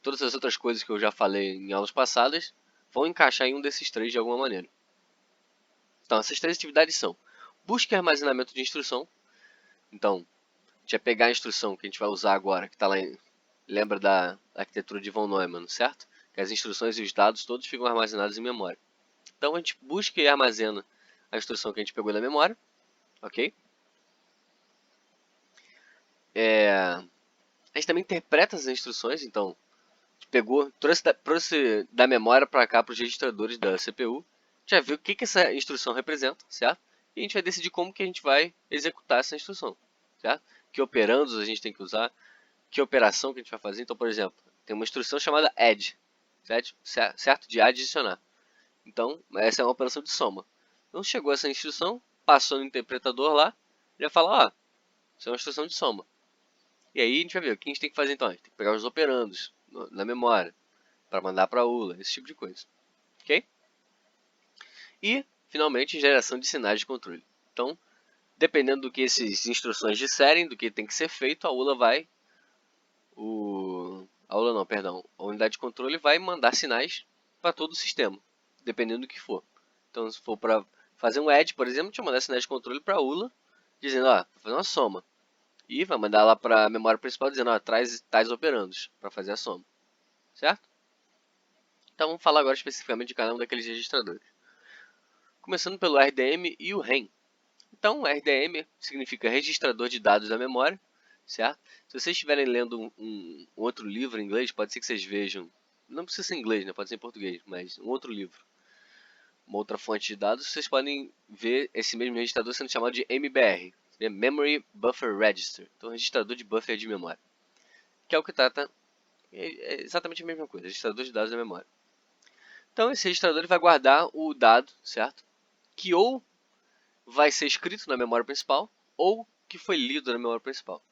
Todas as outras coisas que eu já falei em aulas passadas vão encaixar em um desses 3 de alguma maneira. Então, essas 3 atividades são busca e armazenamento de instrução. Então, a gente vai pegar a instrução que a gente vai usar agora, que está lá em... Lembra da arquitetura de von Neumann, certo? Que as instruções e os dados todos ficam armazenados em memória. Então, a gente busca e armazena a instrução que a gente pegou da memória, ok? A gente também interpreta as instruções, então pegou, trouxe da memória para cá para os registradores da CPU, já viu o que essa instrução representa, certo? E a gente vai decidir como que a gente vai executar essa instrução, certo? Que operandos a gente tem que usar, que operação que a gente vai fazer. Então, por exemplo, tem uma instrução chamada add, certo? De adicionar. Então, essa é uma operação de soma. Então, chegou essa instrução, passou no interpretador lá, ele vai falar, ó, isso é uma instrução de soma. E aí a gente vai ver o que a gente tem que fazer então. A gente tem que pegar os operandos na memória para mandar para a ULA, esse tipo de coisa. Ok? E, finalmente, geração de sinais de controle. Então, dependendo do que essas instruções disserem, do que tem que ser feito, a ULA vai... A ULA não, perdão. A unidade de controle vai mandar sinais para todo o sistema, dependendo do que for. Então, se for para fazer um add, por exemplo, a gente vai mandar sinais de controle para a ULA, dizendo, ó, vou fazer uma soma. E vai mandar lá para a memória principal dizendo, ó, traz tais operandos para fazer a soma. Certo? Então vamos falar agora especificamente de cada um daqueles registradores. Começando pelo RDM e o REM. Então, RDM significa registrador de dados da memória, certo? Se vocês estiverem lendo um outro livro em inglês, pode ser que vocês vejam, não precisa ser em inglês, né? Pode ser em português, mas um outro livro, uma outra fonte de dados, vocês podem ver esse mesmo registrador sendo chamado de MBR, Memory Buffer Register, então registrador de buffer de memória, que é o que trata, é exatamente a mesma coisa, registrador de dados da memória. Então esse registrador vai guardar o dado, certo? Que ou vai ser escrito na memória principal ou que foi lido na memória principal.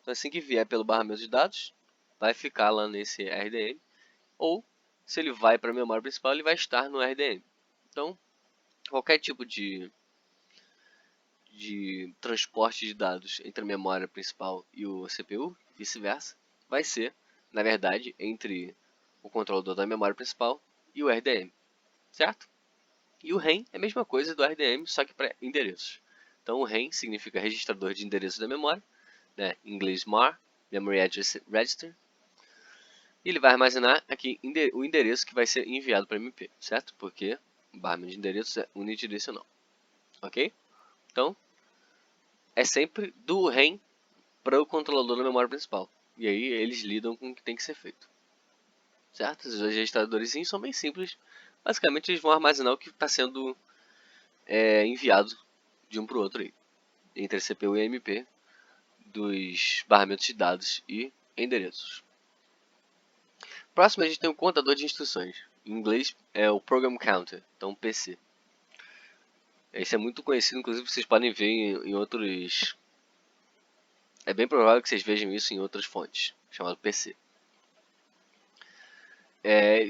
Então assim que vier pelo barramento de dados, vai ficar lá nesse RDM. Ou se ele vai para a memória principal, ele vai estar no RDM. Então qualquer tipo de transporte de dados entre a memória principal e o CPU, vice-versa, vai ser, na verdade, entre o controlador da memória principal e o RDM, certo? E o REM é a mesma coisa do RDM, só que para endereços. Então o REM significa registrador de endereços da memória, né? Em inglês MAR, Memory Address Register. E ele vai armazenar aqui o endereço que vai ser enviado para MP, certo? Porque o barramento de endereços é unidirecional, ok? Então é sempre do REM para o controlador da memória principal. E aí eles lidam com o que tem que ser feito, certo? Os registradores são bem simples. Basicamente eles vão armazenar o que está sendo enviado de um para o outro aí, entre a CPU e a MP, dos barramentos de dados e endereços. Próximo a gente tem o contador de instruções. Em inglês é o Program Counter, então PC. Esse é muito conhecido, inclusive vocês podem ver em outros... É bem provável que vocês vejam isso em outras fontes. chamado PC.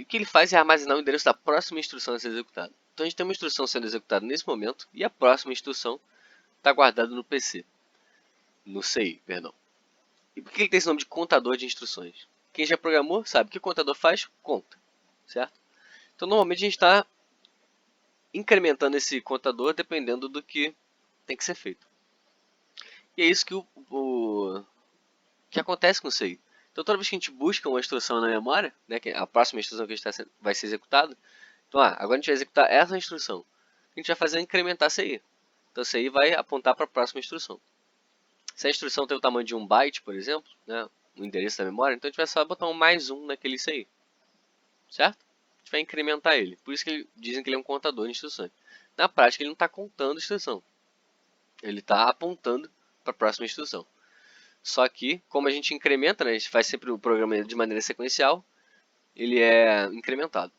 O que ele faz é armazenar o endereço da próxima instrução a ser executada. Então a gente tem uma instrução sendo executada nesse momento e a próxima instrução está guardada no PC, no CI, perdão. E por que ele tem esse nome de contador de instruções? Quem já programou sabe o que o contador faz? Conta, certo? Então normalmente a gente está incrementando esse contador dependendo do que tem que ser feito. E é isso que acontece com o CI. Então toda vez que a gente busca uma instrução na memória, né, que é a próxima instrução que a gente vai ser executada, então agora a gente vai executar essa instrução. O que a gente vai fazer é incrementar a CI. Então a CI vai apontar para a próxima instrução. Se a instrução tem o tamanho de 1 byte, por exemplo, né, o endereço da memória, então a gente vai só botar um mais 1 naquele CI. Certo? A gente vai incrementar ele. Por isso que dizem que ele é um contador de instruções. Na prática ele não está contando instrução. Ele está apontando para a próxima instrução. Só que, como a gente incrementa, né, a gente faz sempre o programa de maneira sequencial, ele é incrementado.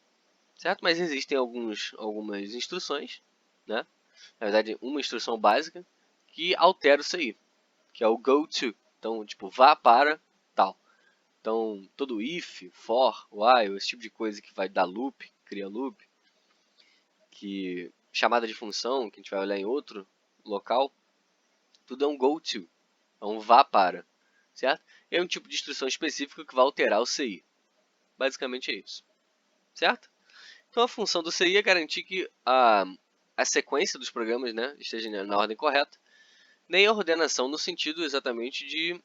Certo? Mas existem algumas instruções, né? Na verdade, uma instrução básica que altera isso aí, que é o go to. Então, tipo, vá para tal. Então, todo if, for, while, esse tipo de coisa que vai dar loop, cria loop, que chamada de função, que a gente vai olhar em outro local, tudo é um go to, é um vá para, certo? É um tipo de instrução específico que vai alterar o CI. Basicamente é isso, certo? Então a função do CI é garantir que a sequência dos programas, né, esteja na ordem correta, nem a ordenação no sentido exatamente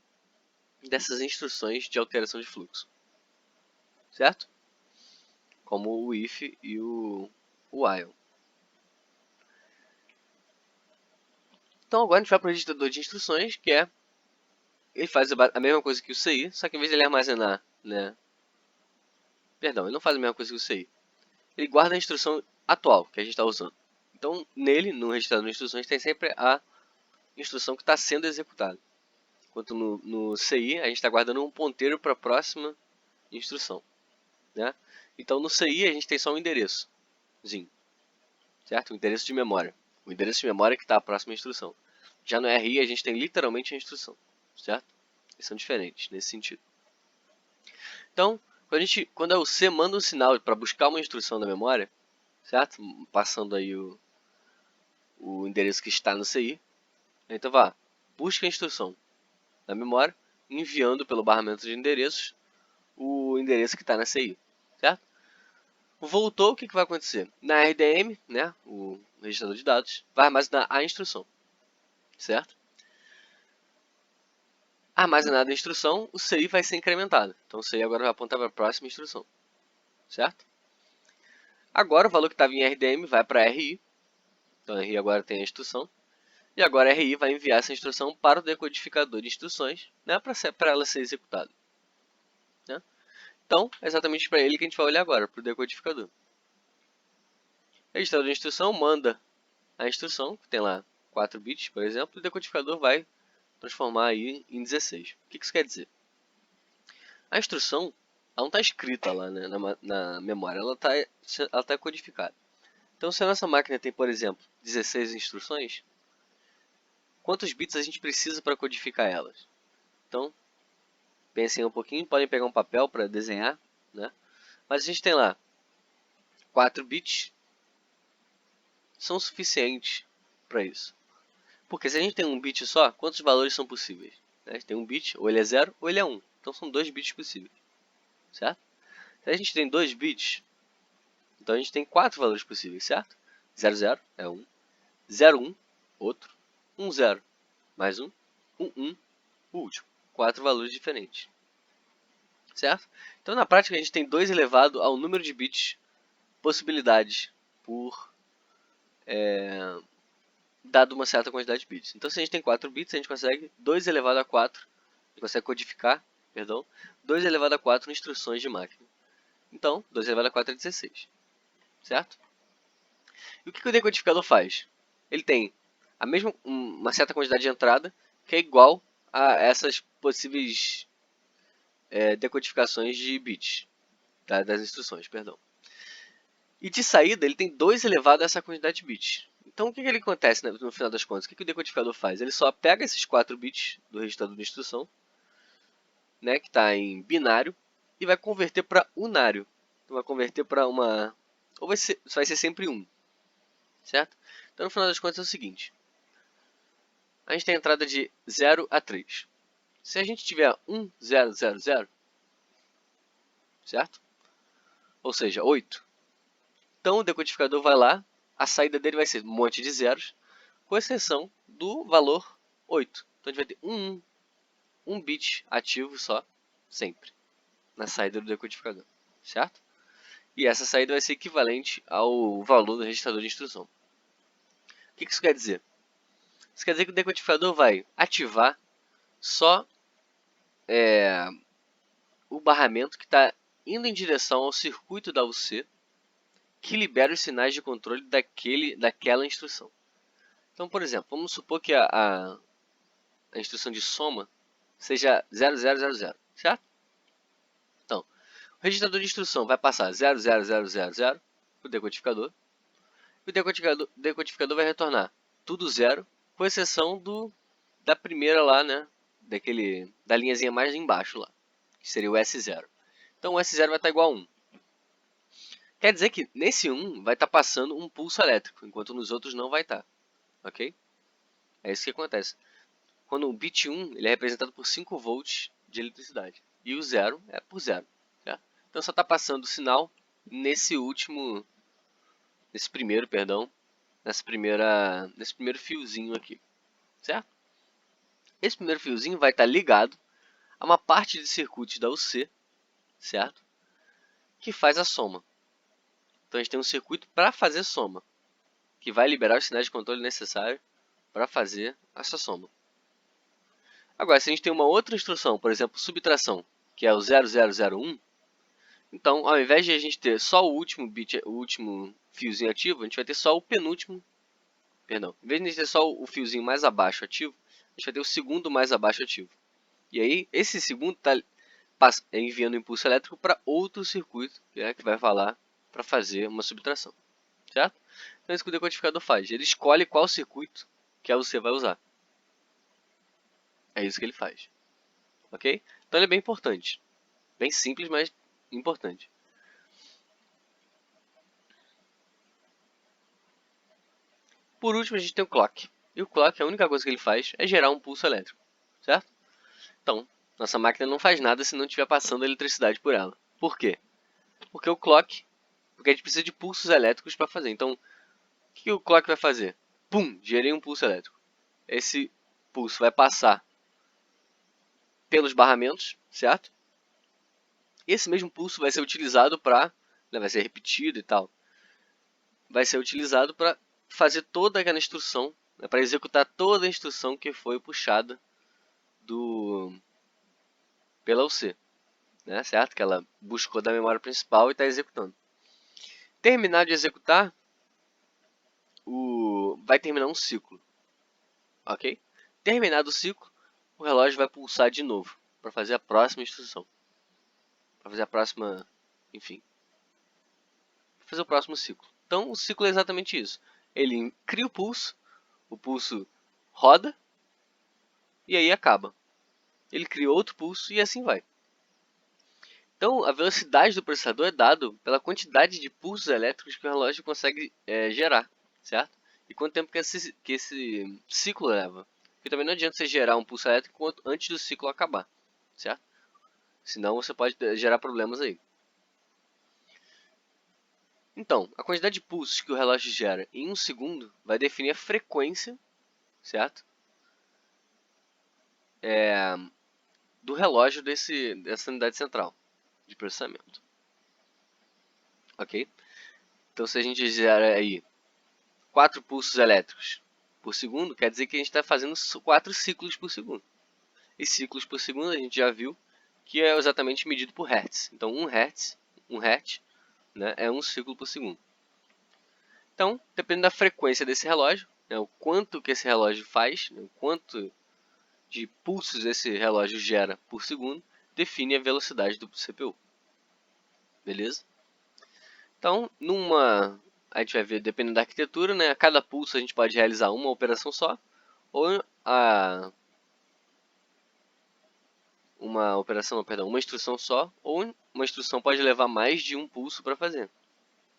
dessas instruções de alteração de fluxo, certo? Como o if e o while. Então agora a gente vai para o registrador de instruções, que ele faz a mesma coisa que o CI, só que em vez de ele armazenar, né, perdão, ele não faz a mesma coisa que o CI. Ele guarda a instrução atual que a gente está usando. Então nele, no registrador de instruções, tem sempre a instrução que está sendo executada. Enquanto no CI a gente está guardando um ponteiro para a próxima instrução, né? Então no CI a gente tem só um endereçozinho, certo? Um endereço de memória. O endereço de memória que está a próxima instrução. Já no RI a gente tem literalmente a instrução, certo? Eles são diferentes nesse sentido. Então, quando o C manda um sinal para buscar uma instrução na memória, certo? Passando aí o endereço que está no CI, então busca a instrução na memória, enviando pelo barramento de endereços o endereço que está na CI, certo? Voltou, o que vai acontecer? Na RDM, né, o registrador de dados, vai armazenar a instrução, certo? Armazenada a instrução, o CI vai ser incrementado. Então o CI agora vai apontar para a próxima instrução, certo? Agora o valor que estava em RDM vai para RI, então RI agora tem a instrução, e agora RI vai enviar essa instrução para o decodificador de instruções, né, para ela ser executada. Né? Então, é exatamente para ele que a gente vai olhar agora, para o decodificador. O registrador de instrução manda a instrução, que tem lá 4 bits, por exemplo, e o decodificador vai transformar aí em 16. O que isso quer dizer? A instrução ela não está escrita lá, né, na memória, ela tá codificada. Então, se a nossa máquina tem, por exemplo, 16 instruções, quantos bits a gente precisa para codificar elas? Então, pensem um pouquinho, podem pegar um papel para desenhar, né? Mas a gente tem lá 4 bits, são suficientes para isso. Porque se a gente tem um bit só, quantos valores são possíveis? A gente tem um bit, ou ele é 0 ou ele é 1. Então são 2 bits possíveis, certo? Se a gente tem 2 bits, então a gente tem 4 valores possíveis, certo? 0, 0 é 1, 0, 1, outro, 1, 0, mais 1, 1, 1, o último. 4 valores diferentes, certo? Então na prática a gente tem 2 elevado ao número de bits possibilidades por dado uma certa quantidade de bits. Então se a gente tem 4 bits, a gente consegue 2 elevado a 4, a gente consegue codificar, perdão, 2 elevado a 4 instruções de máquina. Então, 2 elevado a 4 é 16, certo? E o que o decodificador faz? Ele tem uma certa quantidade de entrada que é igual a essas possíveis decodificações de bits, das instruções, perdão. E de saída, ele tem 2 elevado a essa quantidade de bits. Então, o que ele acontece no final das contas? O que o decodificador faz? Ele só pega esses 4 bits do registrador de instrução, né, que está em binário, e vai converter para unário. Então vai converter para uma... ou vai ser sempre 1, certo? Então no final das contas é o seguinte. A gente tem a entrada de 0 a 3. Se a gente tiver 1, 0, 0, 0, certo? Ou seja, 8. Então o decodificador vai lá, a saída dele vai ser um monte de zeros, com exceção do valor 8. Então a gente vai ter um bit ativo só, sempre, na saída do decodificador, certo? E essa saída vai ser equivalente ao valor do registrador de instrução. O que isso quer dizer? Isso quer dizer que o decodificador vai ativar só o barramento que está indo em direção ao circuito da UC, que libera os sinais de controle daquela instrução. Então, por exemplo, vamos supor que a instrução de soma seja 0000, certo? Então, o registrador de instrução vai passar 00000 para o decodificador. E o decodificador vai retornar tudo zero, com exceção da primeira lá, né? Da linhazinha mais embaixo lá, que seria o S0. Então o S0 vai estar igual a 1. Quer dizer que nesse 1 vai estar passando um pulso elétrico, enquanto nos outros não vai estar. Ok? É isso que acontece. Quando o bit 1 ele é representado por 5 volts de eletricidade. E o 0 é por 0. Certo? Então só está passando o sinal nesse primeiro fiozinho aqui. Certo? Esse primeiro fiozinho vai estar ligado a uma parte de circuitos da UC, certo? Que faz a soma. Então a gente tem um circuito para fazer soma, que vai liberar os sinais de controle necessários para fazer essa soma. Agora, se a gente tem uma outra instrução, por exemplo, subtração, que é o 0001, então ao invés de a gente ter só o último bit, o último fiozinho ativo, a gente vai ter só o penúltimo, perdão, em vez de a gente ter só o fiozinho mais abaixo ativo, a gente vai ter o segundo mais abaixo ativo. E aí, esse segundo está enviando impulso elétrico para outro circuito, que vai falar para fazer uma subtração, certo? Então é isso que o decodificador faz, ele escolhe qual circuito que você vai usar. É isso que ele faz, ok? Então ele é bem importante, bem simples, mas importante. Por último, a gente tem o clock. E o clock, a única coisa que ele faz é gerar um pulso elétrico, certo? Então, nossa máquina não faz nada se não estiver passando eletricidade por ela. Por quê? Porque a gente precisa de pulsos elétricos para fazer. Então, o que o clock vai fazer? Pum, gerei um pulso elétrico. Esse pulso vai passar pelos barramentos, certo? Esse mesmo pulso vai ser utilizado vai ser repetido e tal. Vai ser utilizado para fazer toda aquela instrução, né, para executar toda a instrução que foi puxada pela UC, né, certo? Que ela buscou da memória principal e está executando. Terminar de executar, vai terminar um ciclo, ok? Terminado o ciclo, o relógio vai pulsar de novo para fazer a próxima instrução, para fazer a próxima, enfim, fazer o próximo ciclo. Então o ciclo é exatamente isso. Ele cria o pulso roda e aí acaba. Ele cria outro pulso e assim vai. Então a velocidade do processador é dado pela quantidade de pulsos elétricos que o relógio consegue gerar, certo? E quanto tempo que esse ciclo leva. Porque também não adianta você gerar um pulso elétrico antes do ciclo acabar, certo? Senão você pode gerar problemas aí. Então, a quantidade de pulsos que o relógio gera em um segundo vai definir a frequência, certo? Do relógio dessa unidade central de processamento. Ok? Então, se a gente gera aí 4 pulsos elétricos por segundo, quer dizer que a gente está fazendo 4 ciclos por segundo. E ciclos por segundo a gente já viu que é exatamente medido por hertz. Então, 1 hertz, né, é um ciclo por segundo. Então, dependendo da frequência desse relógio, né, o quanto que esse relógio faz, né, o quanto de pulsos esse relógio gera por segundo, define a velocidade do CPU. Beleza? Então, a gente vai ver, dependendo da arquitetura, né, a cada pulso a gente pode realizar uma operação só, ou uma operação, não, perdão, uma instrução só, ou uma instrução pode levar mais de um pulso para fazer,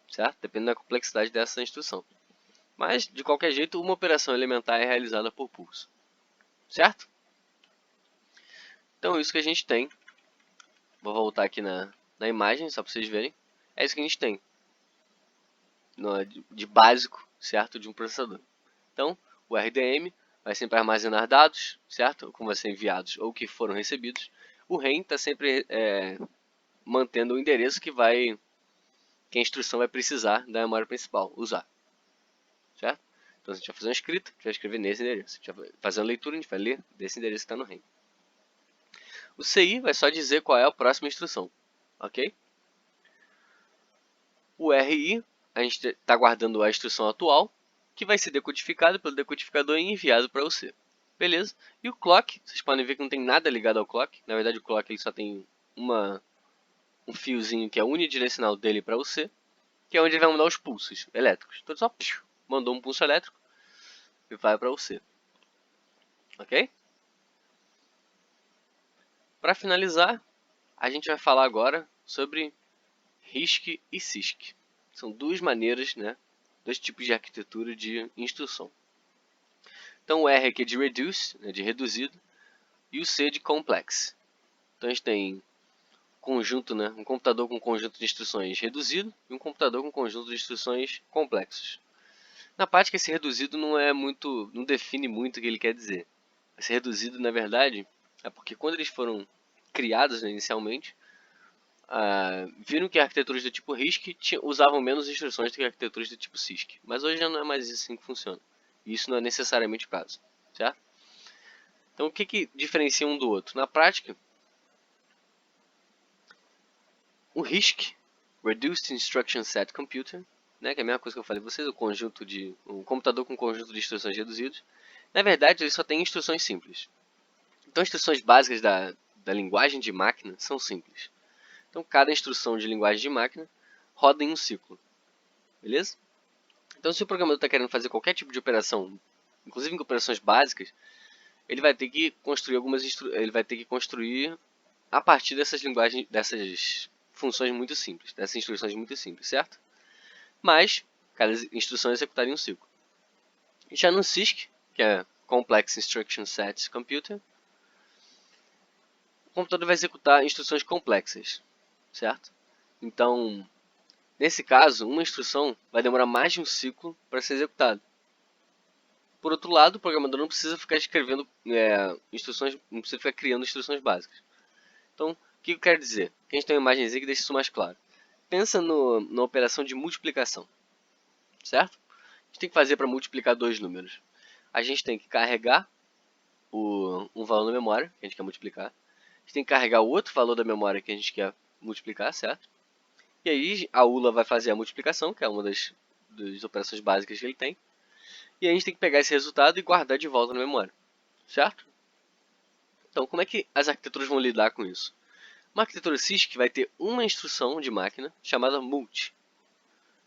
certo? Dependendo da complexidade dessa instrução. Mas, de qualquer jeito, uma operação elementar é realizada por pulso, certo? Então, isso que a gente tem. Vou voltar aqui na imagem, só para vocês verem. É isso que a gente tem de básico, certo, de um processador. Então, o RDM vai sempre armazenar dados, certo, como vai ser enviados ou que foram recebidos. O REM está sempre mantendo o endereço que a instrução vai precisar da memória principal usar, certo? Então, se a gente vai fazer uma escrita, a gente vai escrever nesse endereço. Se a gente vai fazer uma leitura, a gente vai ler desse endereço que está no REM. O CI vai só dizer qual é a próxima instrução, ok? O RI, a gente está guardando a instrução atual, que vai ser decodificado pelo decodificador e enviado para o C. Beleza? E o clock, vocês podem ver que não tem nada ligado ao clock. Na verdade, o clock ele só tem um fiozinho que é unidirecional dele para o C, que é onde ele vai mandar os pulsos elétricos. Então, ele só mandou um pulso elétrico e vai para o C. Ok? Para finalizar, a gente vai falar agora sobre RISC e CISC. São duas maneiras, né, dois tipos de arquitetura de instrução. Então o R aqui é de reduce, né, de reduzido, e o C de complex. Então a gente tem conjunto, né, um computador com conjunto de instruções reduzido e um computador com conjunto de instruções complexos. Na prática, esse reduzido não define muito o que ele quer dizer. Esse reduzido, na verdade, é porque quando eles foram criados, né, inicialmente, viram que arquiteturas do tipo RISC usavam menos instruções do que arquiteturas do tipo CISC. Mas hoje já não é mais assim que funciona. E isso não é necessariamente o caso, certo? Então o que diferencia um do outro? Na prática, o RISC, Reduced Instruction Set Computer, né, que é a mesma coisa que eu falei para vocês, um computador com conjunto de instruções reduzidos, na verdade ele só tem instruções simples. Então instruções básicas da linguagem de máquina são simples. Então cada instrução de linguagem de máquina roda em um ciclo, beleza? Então se o programador está querendo fazer qualquer tipo de operação, inclusive em operações básicas, ele vai ter que construir a partir dessas funções muito simples, dessas instruções muito simples, certo? Mas cada instrução é executada em um ciclo. Já no CISC, que é Complex Instruction Set Computer, o computador vai executar instruções complexas, certo? Então, nesse caso, uma instrução vai demorar mais de um ciclo para ser executada. Por outro lado, o programador não precisa ficar escrevendo instruções, não precisa ficar criando instruções básicas. Então, o que eu quero dizer? Que a gente tem uma imagenzinha que deixa isso mais claro. Pensa na operação de multiplicação, certo? A gente tem que fazer para multiplicar dois números. A gente tem que carregar um valor na memória, que a gente quer multiplicar. A gente tem que carregar o outro valor da memória que a gente quer multiplicar, certo? E aí a ULA vai fazer a multiplicação, que é uma das operações básicas que ele tem. E a gente tem que pegar esse resultado e guardar de volta na memória, certo? Então, como é que as arquiteturas vão lidar com isso? Uma arquitetura CISC vai ter uma instrução de máquina chamada multi,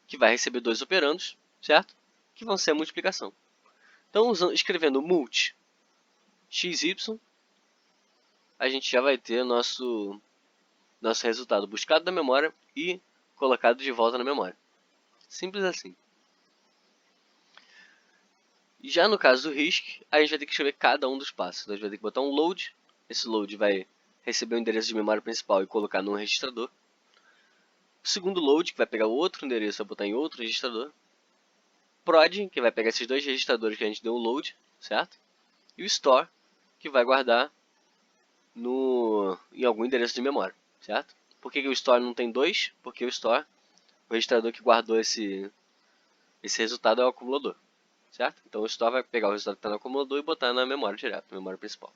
que vai receber dois operandos, certo? Que vão ser a multiplicação. Então, escrevendo multi xy, a gente já vai ter nosso resultado buscado da memória e colocado de volta na memória. Simples assim. E já no caso do RISC, a gente vai ter que escrever cada um dos passos. Então, a gente vai ter que botar um load. Esse load vai receber o endereço de memória principal e colocar num registrador. O segundo load, que vai pegar outro endereço e vai botar em outro registrador. Prod, que vai pegar esses dois registradores que a gente deu o load, certo? E o store, que vai guardar em algum endereço de memória, certo? Por que o store não tem dois? Porque o store, o registrador que guardou esse resultado é o acumulador, certo? Então o store vai pegar o resultado que está no acumulador e botar na memória direto, na memória principal.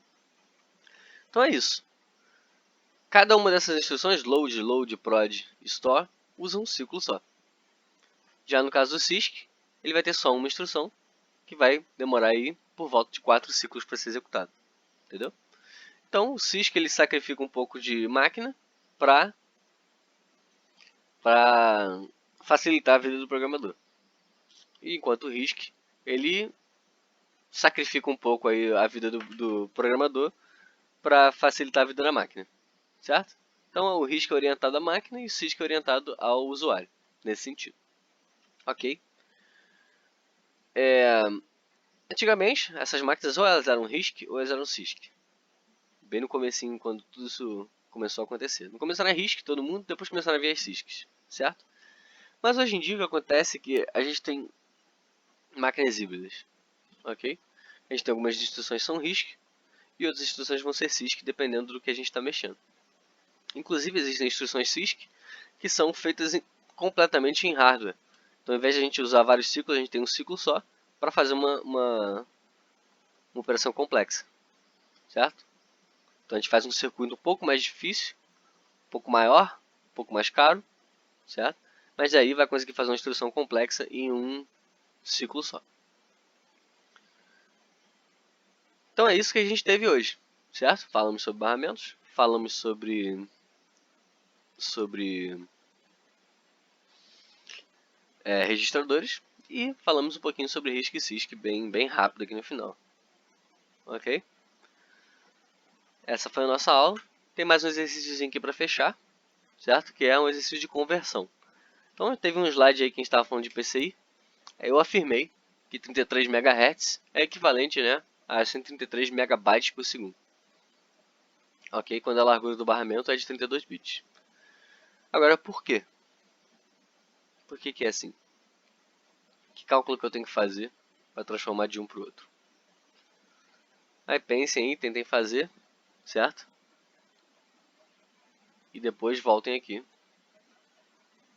Então é isso. Cada uma dessas instruções, load, prod, store, usa um ciclo só. Já no caso do CISC, ele vai ter só uma instrução, que vai demorar aí por volta de 4 ciclos para ser executado. Entendeu? Então o CISC ele sacrifica um pouco de máquina para facilitar a vida do programador. E enquanto o RISC ele sacrifica um pouco aí a vida do programador para facilitar a vida da máquina, certo? Então o RISC é orientado à máquina e o CISC é orientado ao usuário, nesse sentido. Ok? Antigamente, essas máquinas ou elas eram RISC ou elas eram CISC. Bem no comecinho, quando tudo isso começou a acontecer. No começo era RISC, todo mundo, depois começaram a vir as CISCs, certo? Mas hoje em dia o que acontece é que a gente tem máquinas híbridas, ok? A gente tem algumas instruções que são RISC e outras instruções vão ser CISC, dependendo do que a gente está mexendo. Inclusive existem instruções CISC que são feitas completamente em hardware. Então, ao invés de a gente usar vários ciclos, a gente tem um ciclo só para fazer uma operação complexa, certo? Então a gente faz um circuito um pouco mais difícil, um pouco maior, um pouco mais caro, certo? Mas aí vai conseguir fazer uma instrução complexa em um ciclo só. Então é isso que a gente teve hoje, certo? Falamos sobre barramentos, falamos sobre registradores e falamos um pouquinho sobre RISC e CISC bem rápido aqui no final. Ok? Essa foi a nossa aula. Tem mais um exercício aqui para fechar, certo? Que é um exercício de conversão. Então teve um slide aí que a gente estava falando de PCI. Eu afirmei que 33 MHz é equivalente, né, a 133 MB por segundo. Ok? Quando a largura do barramento é de 32 bits. Agora, por quê? Por que é assim? Que cálculo que eu tenho que fazer para transformar de um para o outro? Aí pensem aí, tentem fazer, certo? E depois voltem aqui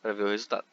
para ver o resultado.